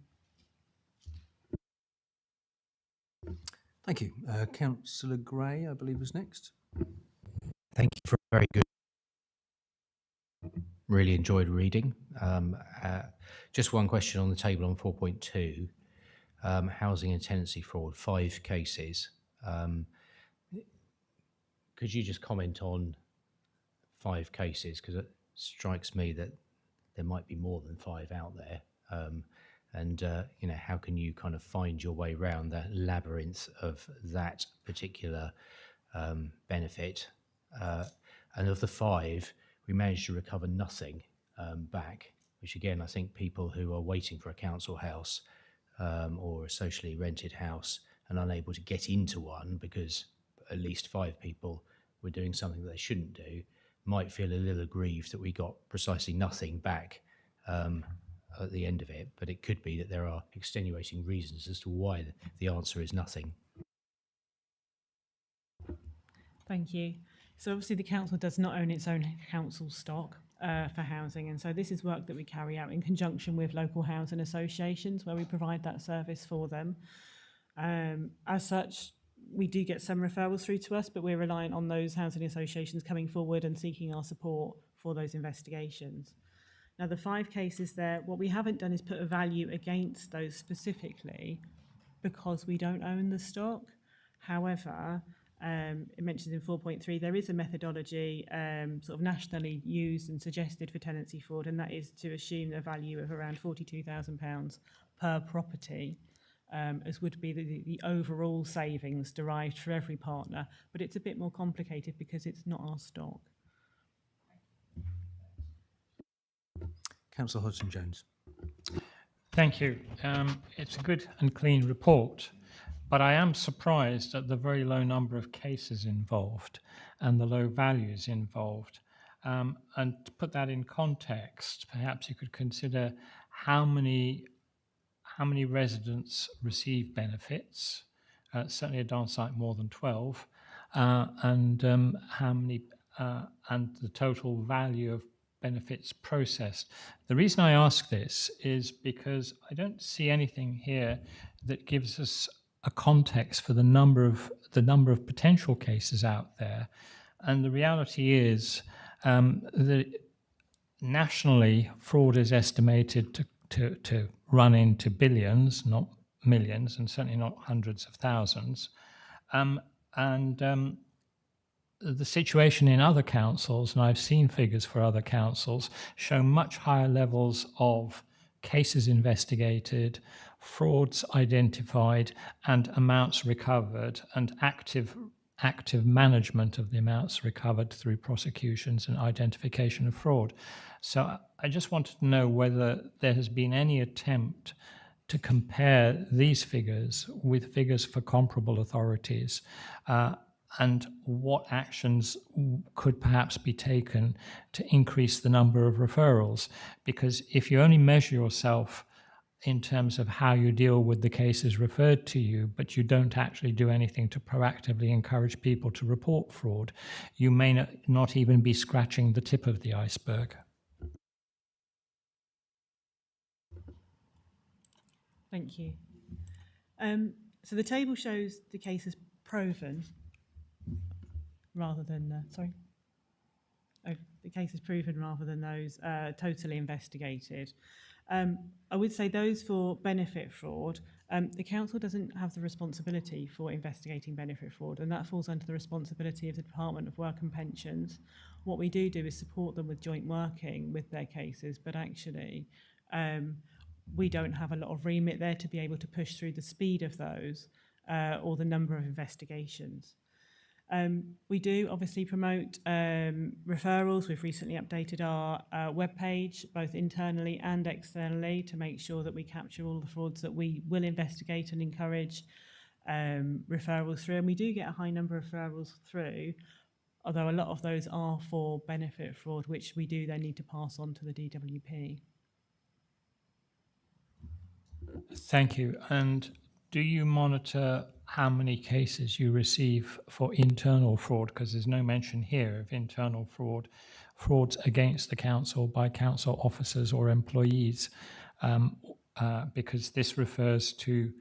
Thank you. Councillor Gray, I believe, was next. Thank you for a very good. Really enjoyed reading. Just one question on the table on 4.2, housing and tenancy fraud, 5 cases. Could you just comment on 5 cases? Because it strikes me that there might be more than 5 out there. You know, how can you kind of find your way around that labyrinth of that particular benefit? And of the 5, we managed to recover nothing back, which again, I think people who are waiting for a council house or a socially rented house and unable to get into one because at least 5 people were doing something that they shouldn't do, might feel a little aggrieved that we got precisely nothing back at the end of it. But it could be that there are extenuating reasons as to why the answer is nothing. Thank you. So obviously the council does not own its own council stock for housing, and so this is work that we carry out in conjunction with local housing associations where we provide that service for them. As such, we do get some referrals through to us, but we're reliant on those housing associations coming forward and seeking our support for those investigations. Now, the 5 cases there, what we haven't done is put a value against those specifically because we don't own the stock. However, it mentions in 4.3 there is a methodology sort of nationally used and suggested for tenancy fraud, and that is to assume a value of around £42,000 per property, as would be the overall savings derived for every partner. But it's a bit more complicated because it's not our stock. Councillor Hodgson-Jones. Thank you. It's a good and clean report, but I am surprised at the very low number of cases involved and the low values involved. And to put that in context, perhaps you could consider how many residents receive benefits. Certainly at Darnside more than 12, and how many and the total value of benefits processed. The reason I ask this is because I don't see anything here that gives us a context for the number of potential cases out there, and the reality is that nationally fraud is estimated to run into billions, not millions, and certainly not hundreds of thousands. The situation in other councils, and I've seen figures for other councils, show much higher levels of cases investigated, frauds identified, and amounts recovered, and active management of the amounts recovered through prosecutions and identification of fraud. So I just wanted to know whether there has been any attempt to compare these figures with figures for comparable authorities, and what actions could perhaps be taken to increase the number of referrals. Because if you only measure yourself in terms of how you deal with the cases referred to you, but you don't actually do anything to proactively encourage people to report fraud, you may not even be scratching the tip of the iceberg. Thank you. So the table shows the cases proven rather than, cases proven rather than those totally investigated. I would say those for benefit fraud, the council doesn't have the responsibility for investigating benefit fraud, and that falls under the responsibility of the Department of Work and Pensions. What we do is support them with joint working with their cases, but actually we don't have a lot of remit there to be able to push through the speed of those or the number of investigations. We do obviously promote referrals. We've recently updated our webpage, both internally and externally, to make sure that we capture all the frauds that we will investigate and encourage referrals through. And we do get a high number of referrals through, although a lot of those are for benefit fraud, which we do then need to pass on to the DWP. Thank you. And do you monitor how many cases you receive for internal fraud? Because there's no mention here of internal fraud, frauds against the council by council officers or employees, because this refers to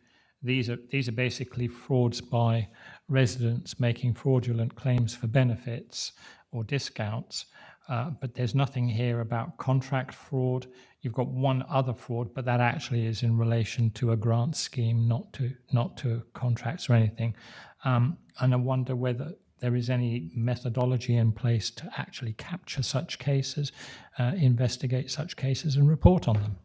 these are basically frauds by residents making fraudulent claims for benefits or discounts. But there's nothing here about contract fraud. You've got one other fraud, but that actually is in relation to a grant scheme, not to contracts or anything. And I wonder whether there is any methodology in place to actually capture such cases, investigate such cases, and report on them.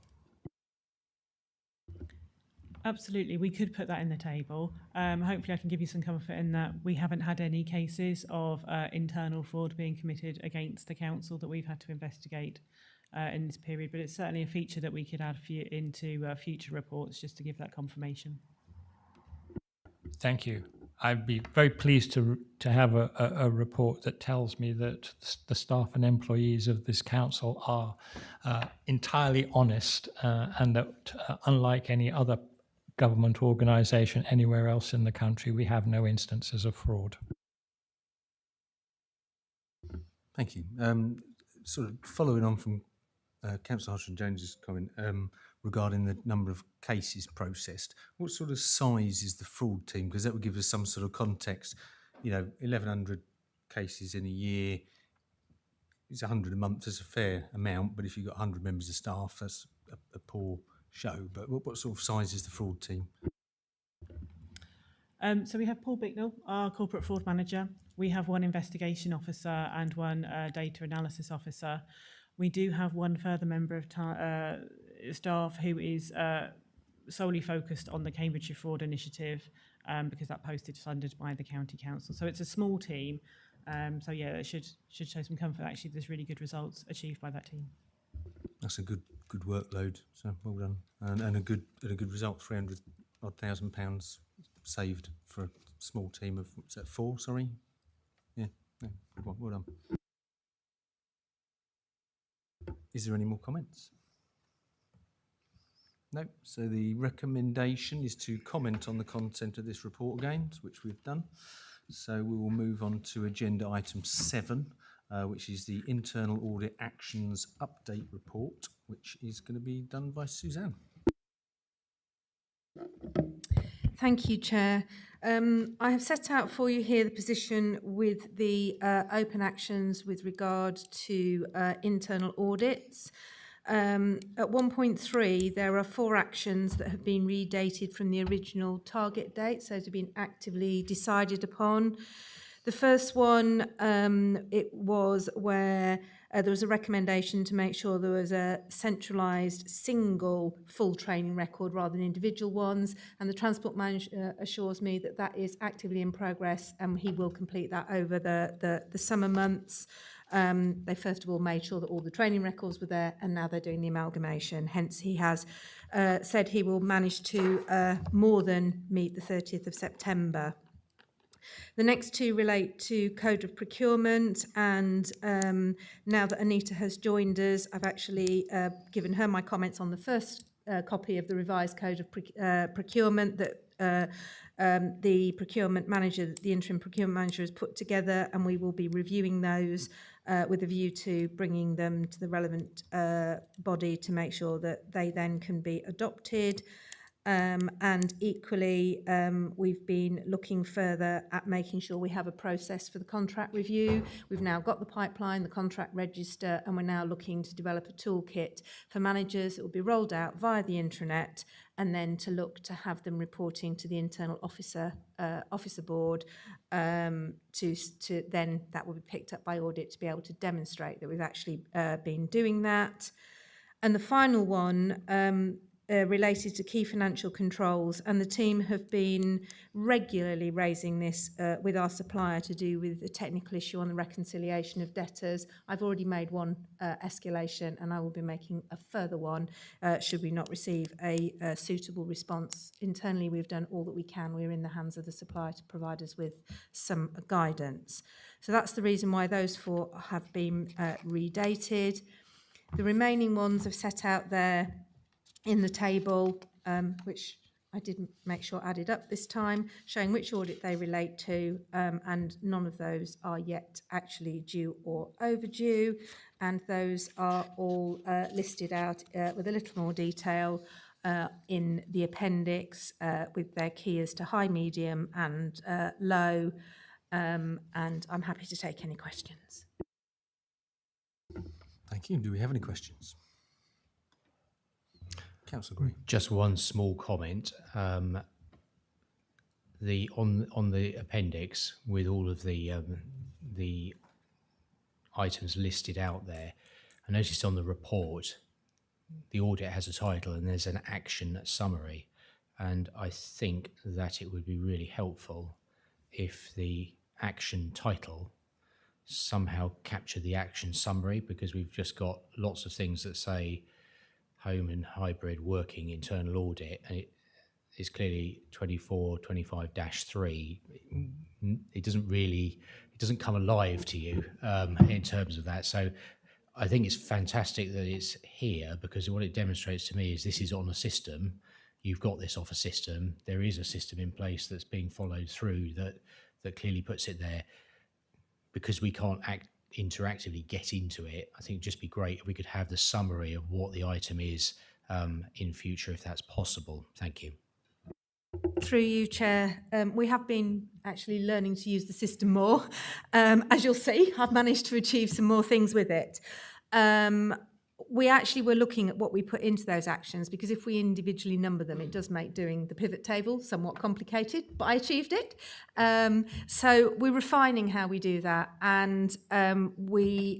Absolutely, we could put that in the table. Hopefully I can give you some comfort in that we haven't had any cases of internal fraud being committed against the council that we've had to investigate in this period, but it's certainly a feature that we could add into future reports just to give that confirmation. Thank you. I'd be very pleased to have a report that tells me that the staff and employees of this council are entirely honest and that unlike any other government organisation anywhere else in the country, we have no instances of fraud. Thank you. Sort of following on from Councillor Hodgson-Jones's comment regarding the number of cases processed, what sort of size is the fraud team? Because that would give us some sort of context. 1,100 cases in a year, it's 100 a month, that's a fair amount, but if you've got 100 members of staff, that's a poor show. But what sort of size is the fraud team? So we have Paul Bicknell, our corporate fraud manager. We have one investigation officer and one data analysis officer. We do have one further member of staff who is solely focused on the Cambridgeshire Fraud Initiative because that post is funded by the County Council. So it's a small team. So yeah, it should show some comfort. Actually, there's really good results achieved by that team. That's a good workload. So well done, and a good result. £300,000 saved for a small team of what's that, 4? Sorry, yeah, well done. Is there any more comments? No. So the recommendation is to comment on the content of this report again, which we've done. So we will move on to agenda item 7, which is the Internal Audit Actions Update Report, which is going to be done by Suzanne. Thank you, Chair. I have set out for you here the position with the open actions with regard to internal audits. At 1.3, there are 4 actions that have been redated from the original target date, so they've been actively decided upon. The first one, it was where there was a recommendation to make sure there was a centralised single full training record rather than individual ones, and the Transport Manager assures me that that is actively in progress and he will complete that over the summer months. They first of all made sure that all the training records were there, and now they're doing the amalgamation. Hence, he has said he will manage to more than meet the 30th of September. The next 2 relate to Code of Procurement, and now that Anita has joined us, I've actually given her my comments on the first copy of the revised Code of Procurement that the procurement manager, the interim procurement manager, has put together, and we will be reviewing those with a view to bringing them to the relevant body to make sure that they then can be adopted. And equally, we've been looking further at making sure we have a process for the contract review. We've now got the pipeline, the contract register, and we're now looking to develop a toolkit for managers that will be rolled out via the intranet, and then to look to have them reporting to the internal officer board, to then that will be picked up by audit to be able to demonstrate that we've actually been doing that. And the final one related to key financial controls, and the team have been regularly raising this with our supplier to do with the technical issue on the reconciliation of debtors. I've already made one escalation, and I will be making a further one should we not receive a suitable response. Internally, we've done all that we can. We're in the hands of the supplier to provide us with some guidance. So that's the reason why those 4 have been redated. The remaining ones I've set out there in the table, which I didn't make sure added up this time, showing which audit they relate to, and none of those are yet actually due or overdue, and those are all listed out with a little more detail in the appendix with their key as to high, medium and low, and I'm happy to take any questions. Thank you. Do we have any questions? Councillor Gray. Just one small comment. On the appendix with all of the items listed out there, I noticed on the report the audit has a title and there's an action summary, and I think that it would be really helpful if the action title somehow captured the action summary, because we've just got lots of things that say home and hybrid working internal audit, and it is clearly 2425-3. It doesn't come alive to you in terms of that. So I think it's fantastic that it's here, because what it demonstrates to me is this is on a system. You've got this off a system. There is a system in place that's being followed through that clearly puts it there. Because we can't interactively get into it, I think it'd just be great if we could have the summary of what the item is in future, if that's possible. Thank you. Through you, Chair, we have been actually learning to use the system more. As you'll see, I've managed to achieve some more things with it. We actually were looking at what we put into those actions, because if we individually number them, it does make doing the pivot table somewhat complicated, but I achieved it. So we're refining how we do that. And I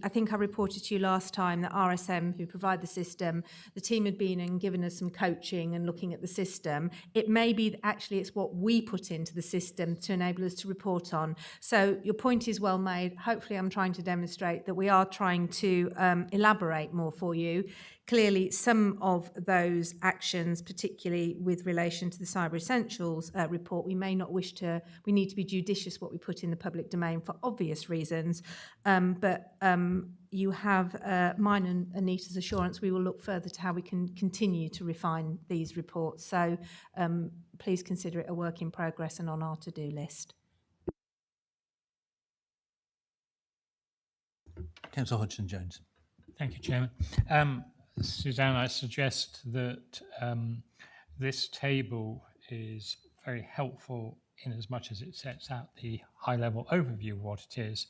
think I reported to you last time that RSM, who provide the system, the team had been and given us some coaching and looking at the system. It may be that actually it's what we put into the system to enable us to report on. So your point is well made. Hopefully I'm trying to demonstrate that we are trying to elaborate more for you. Clearly, some of those actions, particularly with relation to the Cyber Essentials report, we need to be judicious what we put in the public domain for obvious reasons. But you have mine and Anita's assurance we will look further to how we can continue to refine these reports. So please consider it a work in progress and on our to-do list. Councillor Hodgson-Jones. Thank you, Chairman. Suzanne, I suggest that this table is very helpful in as much as it sets out the high-level overview of what it is.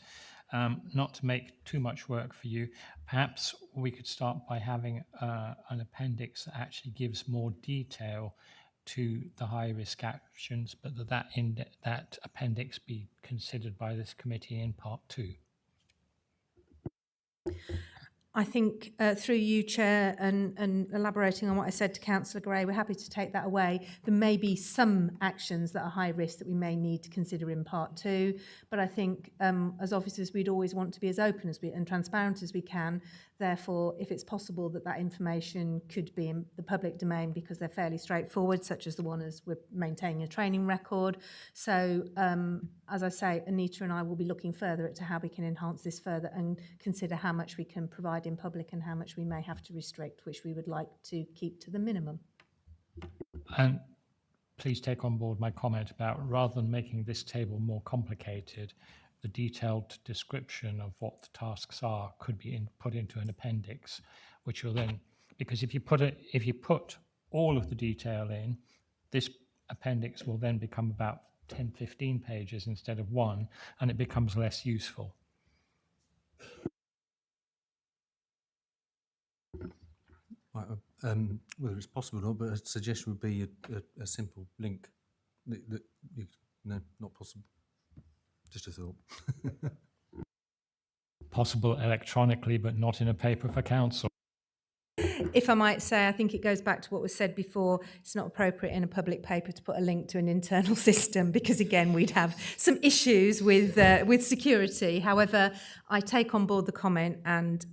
Not to make too much work for you, perhaps we could start by having an appendix that actually gives more detail to the high-risk actions, but that appendix be considered by this committee in part 2. I think through you, Chair, and elaborating on what I said to Councillor Gray, we're happy to take that away. There may be some actions that are high risk that we may need to consider in part 2, but I think as officers we'd always want to be as open and transparent as we can. Therefore, if it's possible that information could be in the public domain because they're fairly straightforward, such as the one as we're maintaining a training record. So, as I say, Anita and I will be looking further into how we can enhance this further and consider how much we can provide in public and how much we may have to restrict, which we would like to keep to the minimum. And please take on board my comment about, rather than making this table more complicated, the detailed description of what the tasks are could be put into an appendix, which will then, because if you put all of the detail in, this appendix will then become about 10, 15 pages instead of one, and it becomes less useful. Right, whether it's possible or not, but a suggestion would be a simple link. That no, not possible. Just a thought. Possible electronically, but not in a paper for council. If I might say, I think it goes back to what was said before. It's not appropriate in a public paper to put a link to an internal system because, again, we'd have some issues with security. However, I take on board the comment, and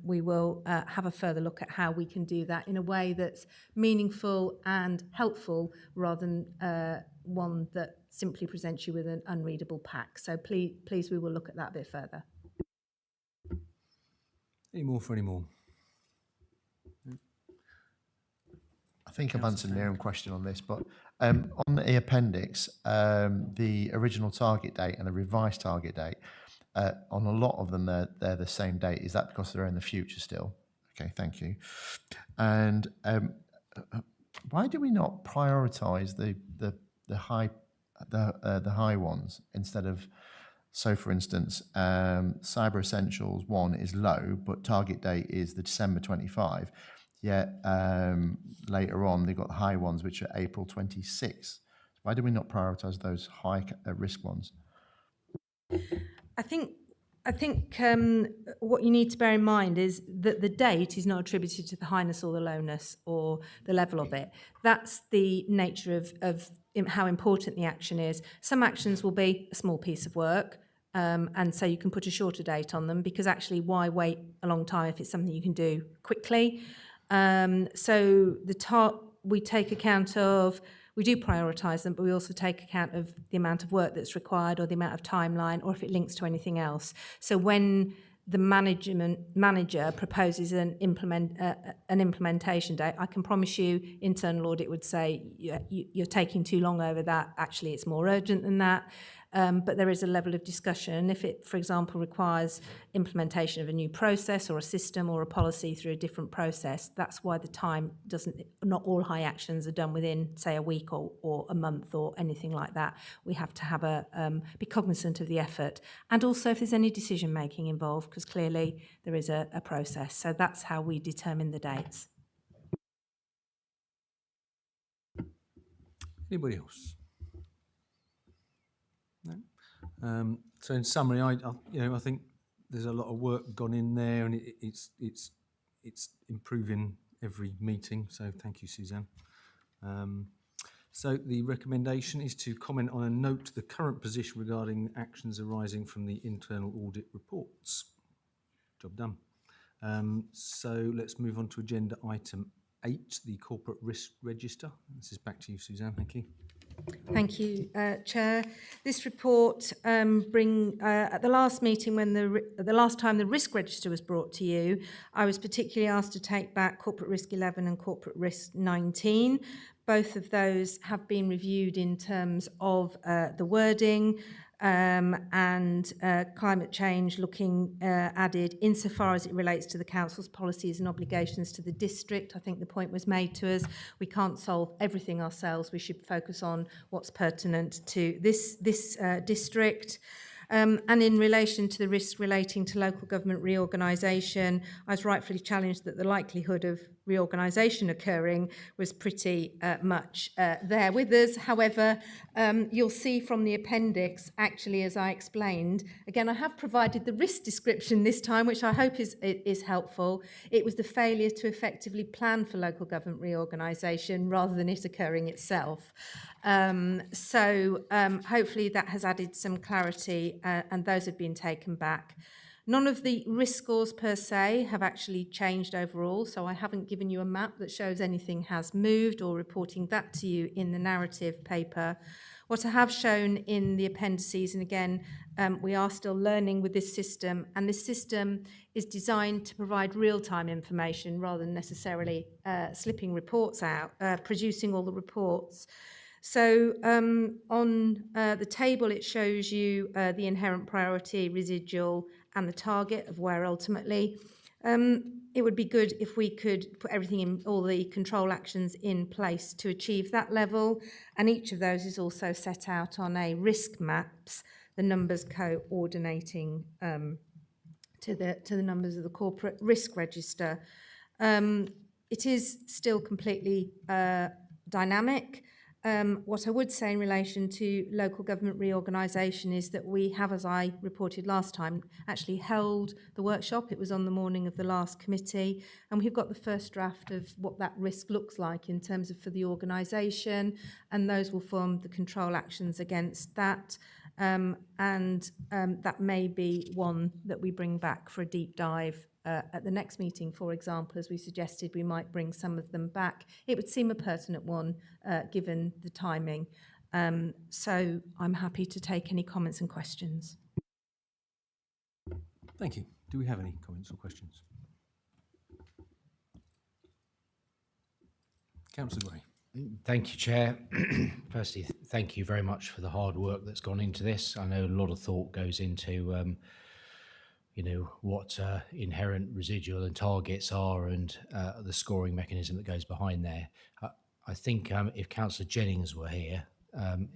we will have a further look at how we can do that in a way that's meaningful and helpful, rather than one that simply presents you with an unreadable pack. So please, we will look at that a bit further. Any more for any more? I think I've answered my own question on this, but on the appendix, the original target date and the revised target date, on a lot of them, they're the same date. Is that because they're in the future still? Okay, thank you. And why do we not prioritise the high ones instead of? So, for instance, Cyber Essentials 1 is low, but target date is the December 25. Yet later on, they've got high ones, which are April 26. Why do we not prioritise those high risk ones? I think what you need to bear in mind is that the date is not attributed to the highness or the lowness or the level of it. That's the nature of how important the action is. Some actions will be a small piece of work, and so you can put a shorter date on them, because actually why wait a long time if it's something you can do quickly? So we take account of, we do prioritise them, but we also take account of the amount of work that's required or the amount of timeline, or if it links to anything else. So when the manager proposes an implementation date, I can promise you internal audit would say you're taking too long over that. Actually, it's more urgent than that. But there is a level of discussion. If it, for example, requires implementation of a new process or a system or a policy through a different process, that's why the time not all high actions are done within, say, a week or a month or anything like that. We have to have be cognizant of the effort. And also if there's any decision making involved, because clearly there is a process. So that's how we determine the dates. Anybody else? No. So in summary, I think there's a lot of work gone in there, and it's improving every meeting. So thank you, Suzanne. So the recommendation is to comment on and note the current position regarding actions arising from the internal audit reports. Job done. So let's move on to agenda item 8, the corporate risk register. This is back to you, Suzanne. Thank you. Thank you, Chair. This report at the last meeting, when the last time the risk register was brought to you, I was particularly asked to take back corporate risk 11 and corporate risk 19. Both of those have been reviewed in terms of the wording and climate change looking added insofar as it relates to the council's policies and obligations to the district. I think the point was made to us, we can't solve everything ourselves. We should focus on what's pertinent to this district. And in relation to the risks relating to local government reorganisation, I was rightfully challenged that the likelihood of reorganisation occurring was pretty much there with us. However, you'll see from the appendix, actually, as I explained, again, I have provided the risk description this time, which I hope is helpful. It was the failure to effectively plan for local government reorganisation rather than it occurring itself. So hopefully that has added some clarity, and those have been taken back. None of the risk scores per se have actually changed overall, so I haven't given you a map that shows anything has moved or reporting that to you in the narrative paper. What I have shown in the appendices, and again, we are still learning with this system, and this system is designed to provide real-time information rather than necessarily slipping reports out, producing all the reports. So on the table, it shows you the inherent priority, residual, and the target of where ultimately It would be good if we could put everything in, all the control actions in place to achieve that level. And each of those is also set out on a risk maps, the numbers coordinating to the numbers of the corporate risk register. It is still completely dynamic. What I would say in relation to local government reorganisation is that we have, as I reported last time, actually held the workshop. It was on the morning of the last committee, and we've got the first draft of what that risk looks like in terms of for the organisation, and those will form the control actions against that. That may be one that we bring back for a deep dive at the next meeting, for example, as we suggested, we might bring some of them back. It would seem a pertinent one, given the timing. So I'm happy to take any comments and questions. Thank you. Do we have any comments or questions? Councillor Gray. Thank you, Chair. Firstly, thank you very much for the hard work that's gone into this. I know a lot of thought goes into what inherent residual and targets are, and the scoring mechanism that goes behind there. I think if Councillor Jennings were here,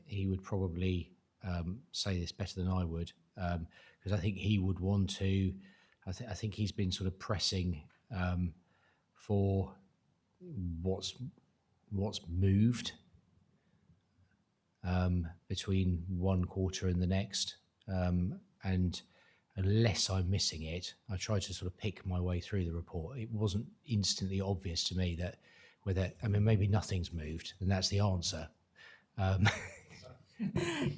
he would probably say this better than I would, because I think he would want to. I think he's been sort of pressing for what's moved between one quarter and the next, and unless I'm missing it, I tried to sort of pick my way through the report. It wasn't instantly obvious to me that maybe nothing's moved, and that's the answer.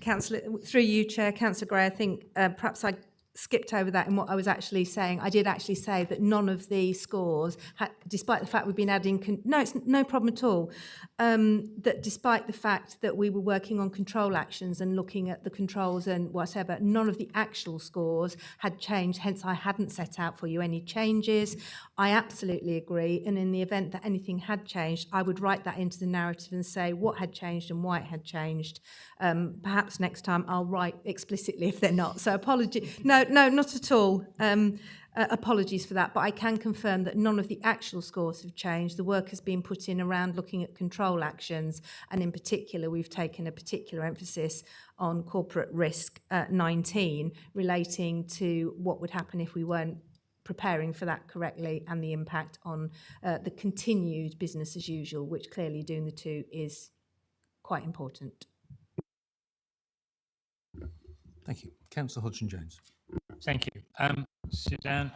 Councillor, through you, Chair, Councillor Gray, I think perhaps I skipped over that in what I was actually saying. I did actually say that none of the scores, despite the fact we've been adding, no, it's no problem at all, that despite the fact that we were working on control actions and looking at the controls and whatever, none of the actual scores had changed, hence I hadn't set out for you any changes. I absolutely agree, and in the event that anything had changed, I would write that into the narrative and say what had changed and why it had changed. Perhaps next time I'll write explicitly if they're not. So no, not at all. Apologies for that, but I can confirm that none of the actual scores have changed. The work has been put in around looking at control actions, and in particular, we've taken a particular emphasis on corporate risk 19, relating to what would happen if we weren't preparing for that correctly, and the impact on the continued business as usual, which clearly doing the two is quite important. Thank you. Councillor Hodgson-Jones. Thank you. Suzanne,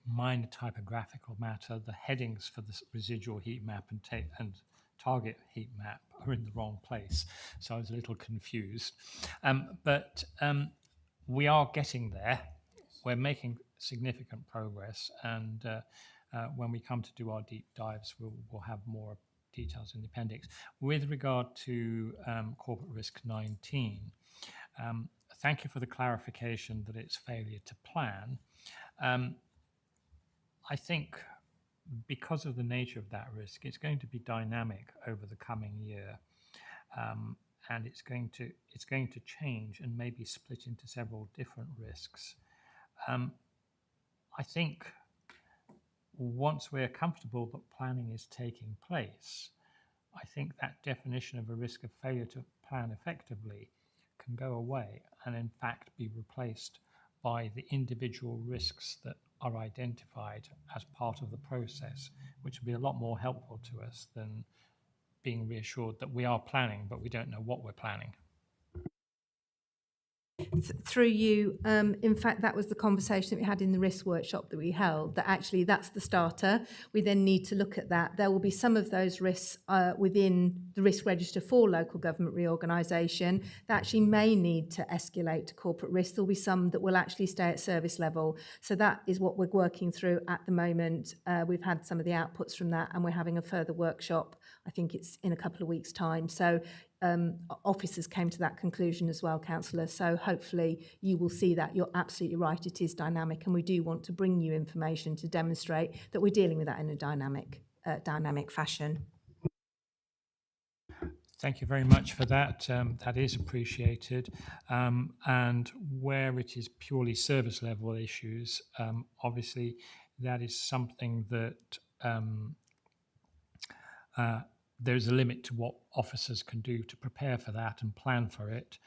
minor typographical matter. The headings for the residual heat map and target heat map are in the wrong place, so I was a little confused. But we are getting there. We're making significant progress, and when we come to do our deep dives, we'll have more details in the appendix. With regard to corporate risk 19, thank you for the clarification that it's failure to plan. I think because of the nature of that risk, it's going to be dynamic over the coming year, and it's going to change and maybe split into several different risks. I think once we're comfortable that planning is taking place, I think that definition of a risk of failure to plan effectively can go away and in fact be replaced by the individual risks that are identified as part of the process, which will be a lot more helpful to us than being reassured that we are planning, but we don't know what we're planning. Through you, in fact, that was the conversation that we had in the risk workshop that we held, that actually that's the starter. We then need to look at that. There will be some of those risks within the risk register for local government reorganisation that actually may need to escalate to corporate risk. There'll be some that will actually stay at service level. So that is what we're working through at the moment. We've had some of the outputs from that, and we're having a further workshop. I think it's in a couple of weeks' time. So officers came to that conclusion as well, Councillor. So hopefully you will see that. You're absolutely right. It is dynamic, and we do want to bring you information to demonstrate that we're dealing with that in a dynamic fashion. Thank you very much for that. That is appreciated. And where it is purely service level issues, obviously that is something that there's a limit to what officers can do to prepare for that and plan for it.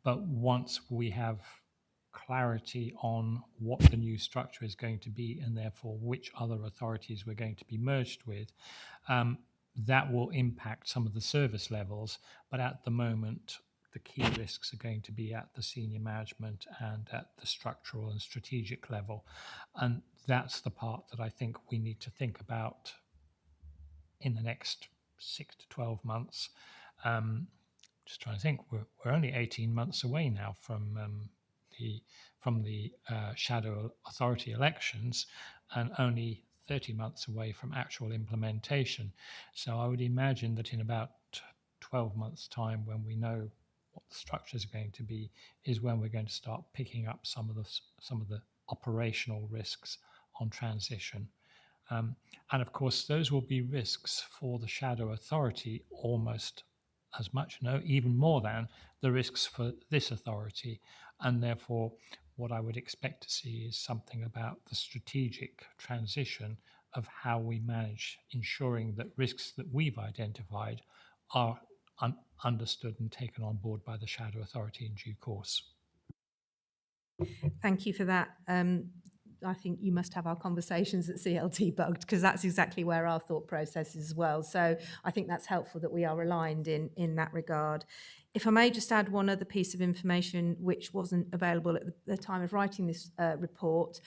But once we have clarity on what the new structure is going to be and therefore which other authorities we're going to be merged with, that will impact some of the service levels. But at the moment, the key risks are going to be at the senior management and at the structural and strategic level. And that's the part that I think we need to think about in the next 6 to 12 months. Just trying to think, we're only 18 months away now from the shadow authority elections, and only 30 months away from actual implementation. So I would imagine that in about 12 months' time, when we know what the structures are going to be, is when we're going to start picking up some of the operational risks on transition. And of course, those will be risks for the shadow authority almost as much, no, even more than the risks for this authority. And therefore, what I would expect to see is something about the strategic transition of how we manage ensuring that risks that we've identified are understood and taken on board by the shadow authority in due course. Thank you for that. I think you must have our conversations at CLT bugged, because that's exactly where our thought process is as well. So I think that's helpful that we are aligned in that regard. If I may just add one other piece of information which wasn't available at the time of writing this report.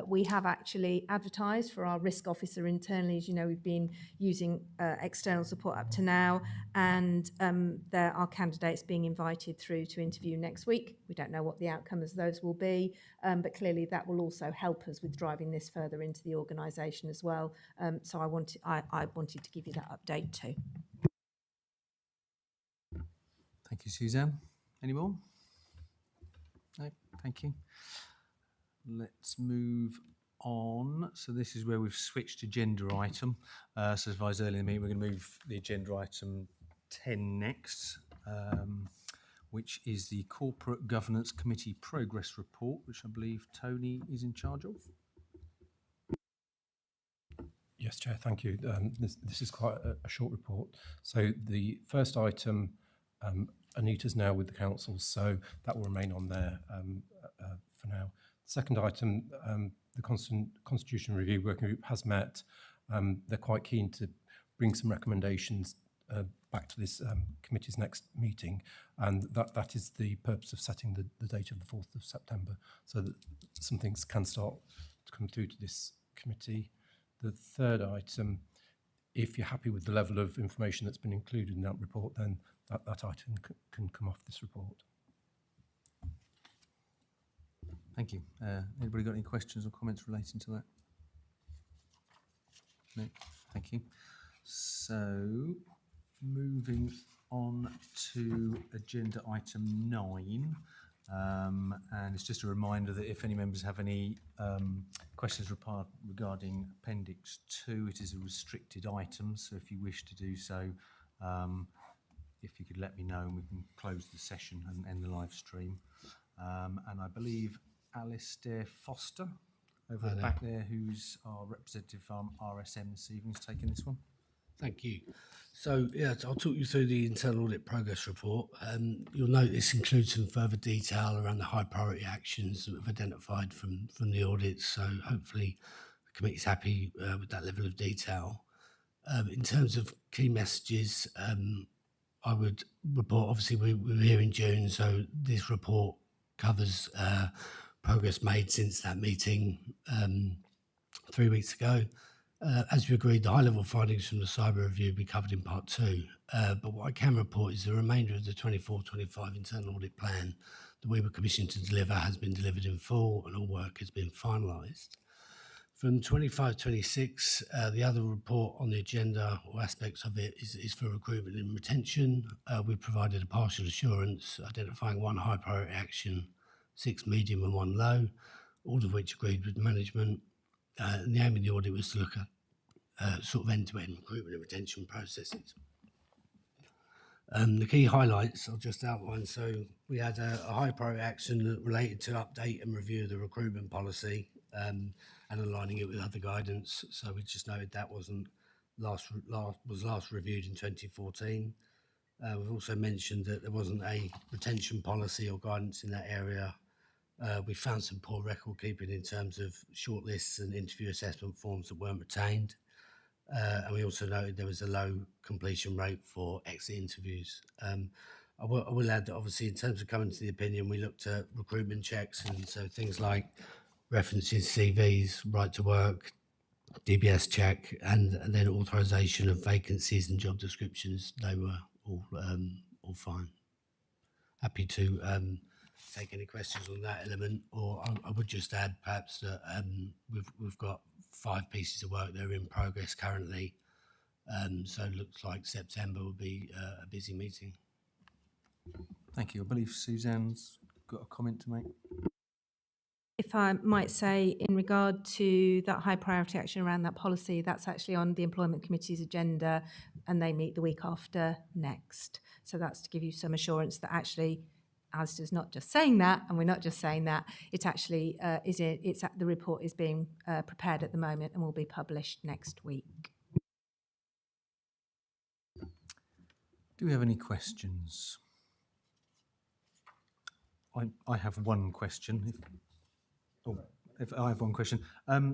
We have actually advertised for our risk officer internally. As you know, we've been using external support up to now, and there are candidates being invited through to interview next week. We don't know what the outcome of those will be, but clearly that will also help us with driving this further into the organisation as well. So I wanted to give you that update too. Thank you, Suzanne. Any more? No, thank you. Let's move on. So this is where we've switched agenda item. So as advised earlier in the meeting, we're going to move the agenda item 10 next, which is the Corporate Governance Committee Progress Report, which I believe Tony is in charge of. Yes, Chair, thank you. This is quite a short report. So the first item, Anita's now with the council, so that will remain on there for now. Second item, the Constitution Review Working Group has met. They're quite keen to bring some recommendations back to this committee's next meeting, and that is the purpose of setting the date of the 4th of September, so that some things can start to come through to this committee. The third item, if you're happy with the level of information that's been included in that report, then that item can come off this report. Thank you. Anybody got any questions or comments relating to that? No, thank you. So moving on to agenda item 9, and it's just a reminder that if any members have any questions regarding Appendix 2, it is a restricted item, so if you wish to do so, if you could let me know, and we can close the session and end the live stream. And I believe Alistair Foster over the back there, who's our representative from RSM this evening, is taking this one. Thank you. So, yeah, I'll talk you through the internal audit progress report. You'll note this includes some further detail around the high priority actions that we've identified from the audits. So hopefully the committee's happy with that level of detail. In terms of key messages, I would report, obviously we were here in June, so this report covers progress made since that meeting 3 weeks ago. As we agreed, the high-level findings from the cyber review will be covered in part 2. But what I can report is the remainder of the 24-25 internal audit plan that we were commissioned to deliver has been delivered in full, and all work has been finalised. From 25-26, the other report on the agenda or aspects of it is for recruitment and retention. We provided a partial assurance, identifying 1 high priority action, 6 medium and 1 low, all of which agreed with management. And the aim of the audit was to look at sort of end-to-end recruitment and retention processes. The key highlights I'll just outline. So we had a high priority action that related to update and review the recruitment policy. and aligning it with other guidance. So we just noted that was last reviewed in 2014. We've also mentioned that there wasn't a retention policy or guidance in that area. We found some poor record keeping in terms of shortlists and interview assessment forms that weren't retained. And we also noted there was a low completion rate for exit interviews. I will add that obviously in terms of coming to the opinion, we looked at recruitment checks, and so things like references, CVs, right to work, DBS check, and then authorisation of vacancies and job descriptions. They were all fine. Happy to take any questions on that element, or I would just add perhaps that we've got 5 pieces of work that are in progress currently, so it looks like September will be a busy meeting. Thank you. I believe Suzanne's got a comment to make. If I might say, in regard to that high priority action around that policy, that's actually on the Employment Committee's agenda, and they meet the week after next. So that's to give you some assurance that actually Asda's not just saying that, and we're not just saying that, it actually the report is being prepared at the moment and will be published next week. Do we have any questions? I have one question. If I have one question.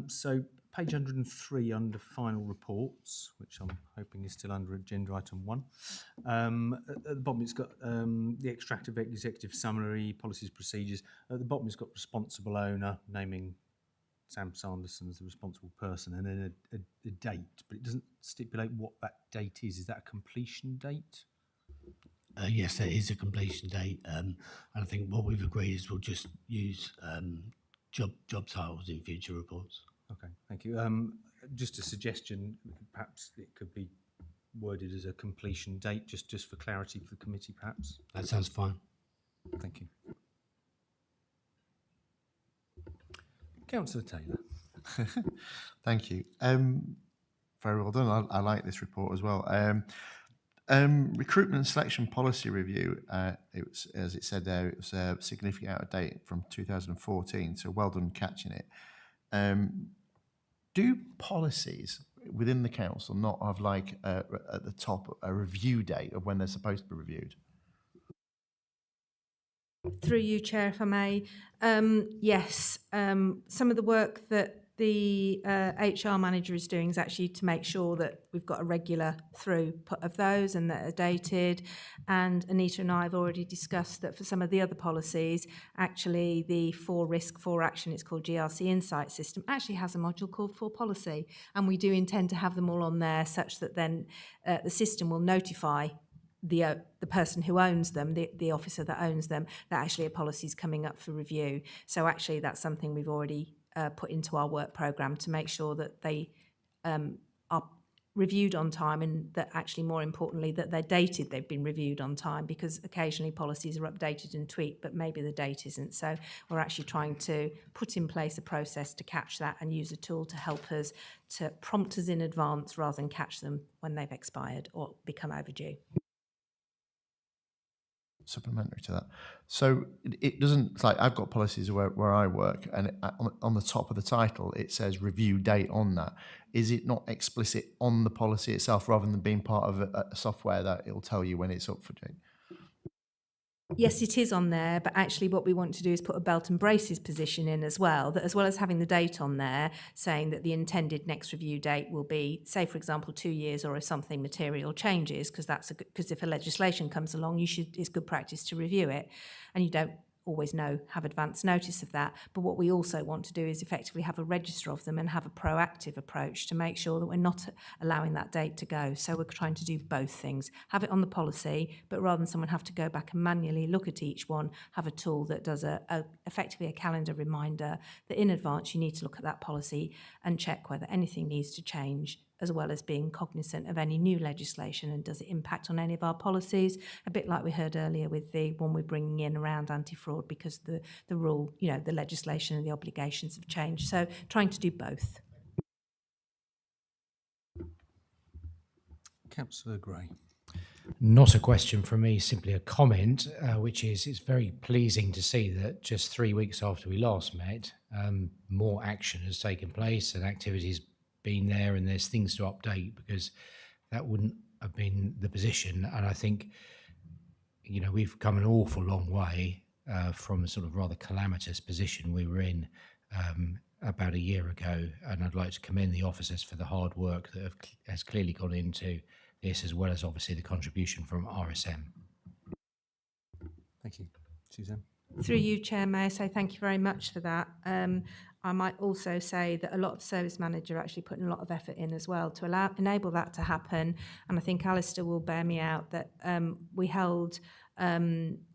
So page 103 under final reports, which I'm hoping is still under agenda item 1. At the bottom it's got the extract of executive summary, policies, procedures. At the bottom it's got responsible owner, naming Sam Sanderson as the responsible person, and then a date, but it doesn't stipulate what that date is. Is that a completion date? Yes, there is a completion date. And I think what we've agreed is we'll just use job titles in future reports. Okay, thank you. Just a suggestion, perhaps it could be worded as a completion date, just for clarity for the committee, perhaps. That sounds fine. Thank you. Councillor Taylor. Thank you. Very well done. I like this report as well. Recruitment and selection policy review, it was, as it said there, it was significantly out of date from 2014, so well done catching it. Do policies within the council not have like at the top a review date of when they're supposed to be reviewed? Through you, Chair, if I may. Yes, some of the work that the HR manager is doing is actually to make sure that we've got a regular throughput of those and that are dated. And Anita and I have already discussed that for some of the other policies, actually the 4 risk, 4 action, it's called GRC Insight system, actually has a module called 4 policy. And we do intend to have them all on there such that then the system will notify the person who owns them, the officer that owns them, that actually a policy is coming up for review. So actually that's something we've already put into our work programme to make sure that they are reviewed on time, and that actually more importantly that they're dated, they've been reviewed on time, because occasionally policies are updated and tweaked but maybe the date isn't. So we're actually trying to put in place a process to catch that and use a tool to help us to prompt us in advance rather than catch them when they've expired or become overdue. Supplementary to that. So it doesn't, like I've got policies where I work, and on the top of the title it says review date on that. Is it not explicit on the policy itself rather than being part of a software that it'll tell you when it's up for date? Yes, it is on there, but actually what we want to do is put a belt and braces position in as well, that as well as having the date on there saying that the intended next review date will be, say for example, 2 years, or if something material changes, because if a legislation comes along, it's good practice to review it, and you don't always have advance notice of that. But what we also want to do is effectively have a register of them and have a proactive approach to make sure that we're not allowing that date to go. So we're trying to do both things, have it on the policy, but rather than someone have to go back and manually look at each one, have a tool that does effectively a calendar reminder that in advance you need to look at that policy and check whether anything needs to change, as well as being cognizant of any new legislation and does it impact on any of our policies, a bit like we heard earlier with the one we're bringing in around anti-fraud, because the rule, the legislation and the obligations have changed. So trying to do both. Councillor Gray. Not a question from me, simply a comment, which is it's very pleasing to see that just 3 weeks after we last met, more action has taken place and activity's been there, and there's things to update, because that wouldn't have been the position. And I think, you know, we've come an awful long way from a sort of rather calamitous position we were in about a year ago. And I'd like to commend the officers for the hard work that has clearly gone into this, as well as obviously the contribution from RSM. Thank you. Suzanne? Through you, Chair, may I say thank you very much for that. I might also say that a lot of service manager are actually putting a lot of effort in as well to enable that to happen. And I think Alistair will bear me out that we held a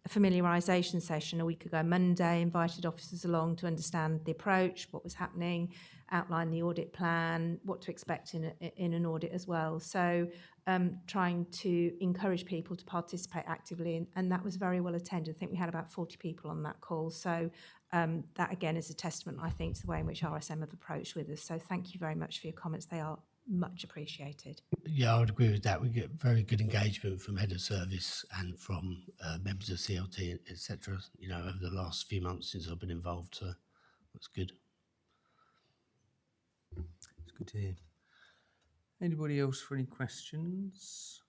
familiarisation session a week ago Monday, invited officers along to understand the approach, what was happening, outline the audit plan, what to expect in an audit as well. So trying to encourage people to participate actively, and that was very well attended. I think we had about 40 people on that call. So that again is a testament, I think, to the way in which RSM have approached with us. So thank you very much for your comments. They are much appreciated. Yeah, I would agree with that. We get very good engagement from head of service and from members of CLT, etc. You know, over the last few months since I've been involved. So that's good. It's good to hear. Anybody else for any questions?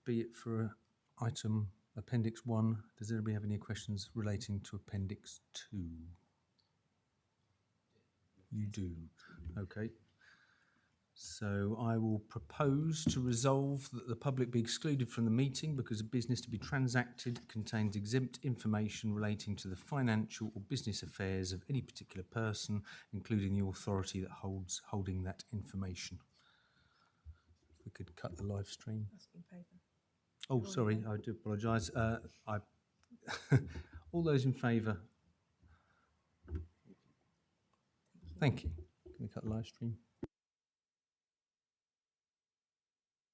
Be it for item Appendix 1. Does anybody have any questions relating to Appendix 2? You do. Okay. So I will propose to resolve that the public be excluded from the meeting because a business to be transacted contains exempt information relating to the financial or business affairs of any particular person, including the authority that holding that information. If we could cut the live stream. Oh, sorry, I do apologise. All those in favour? Thank you. Can we cut the live stream?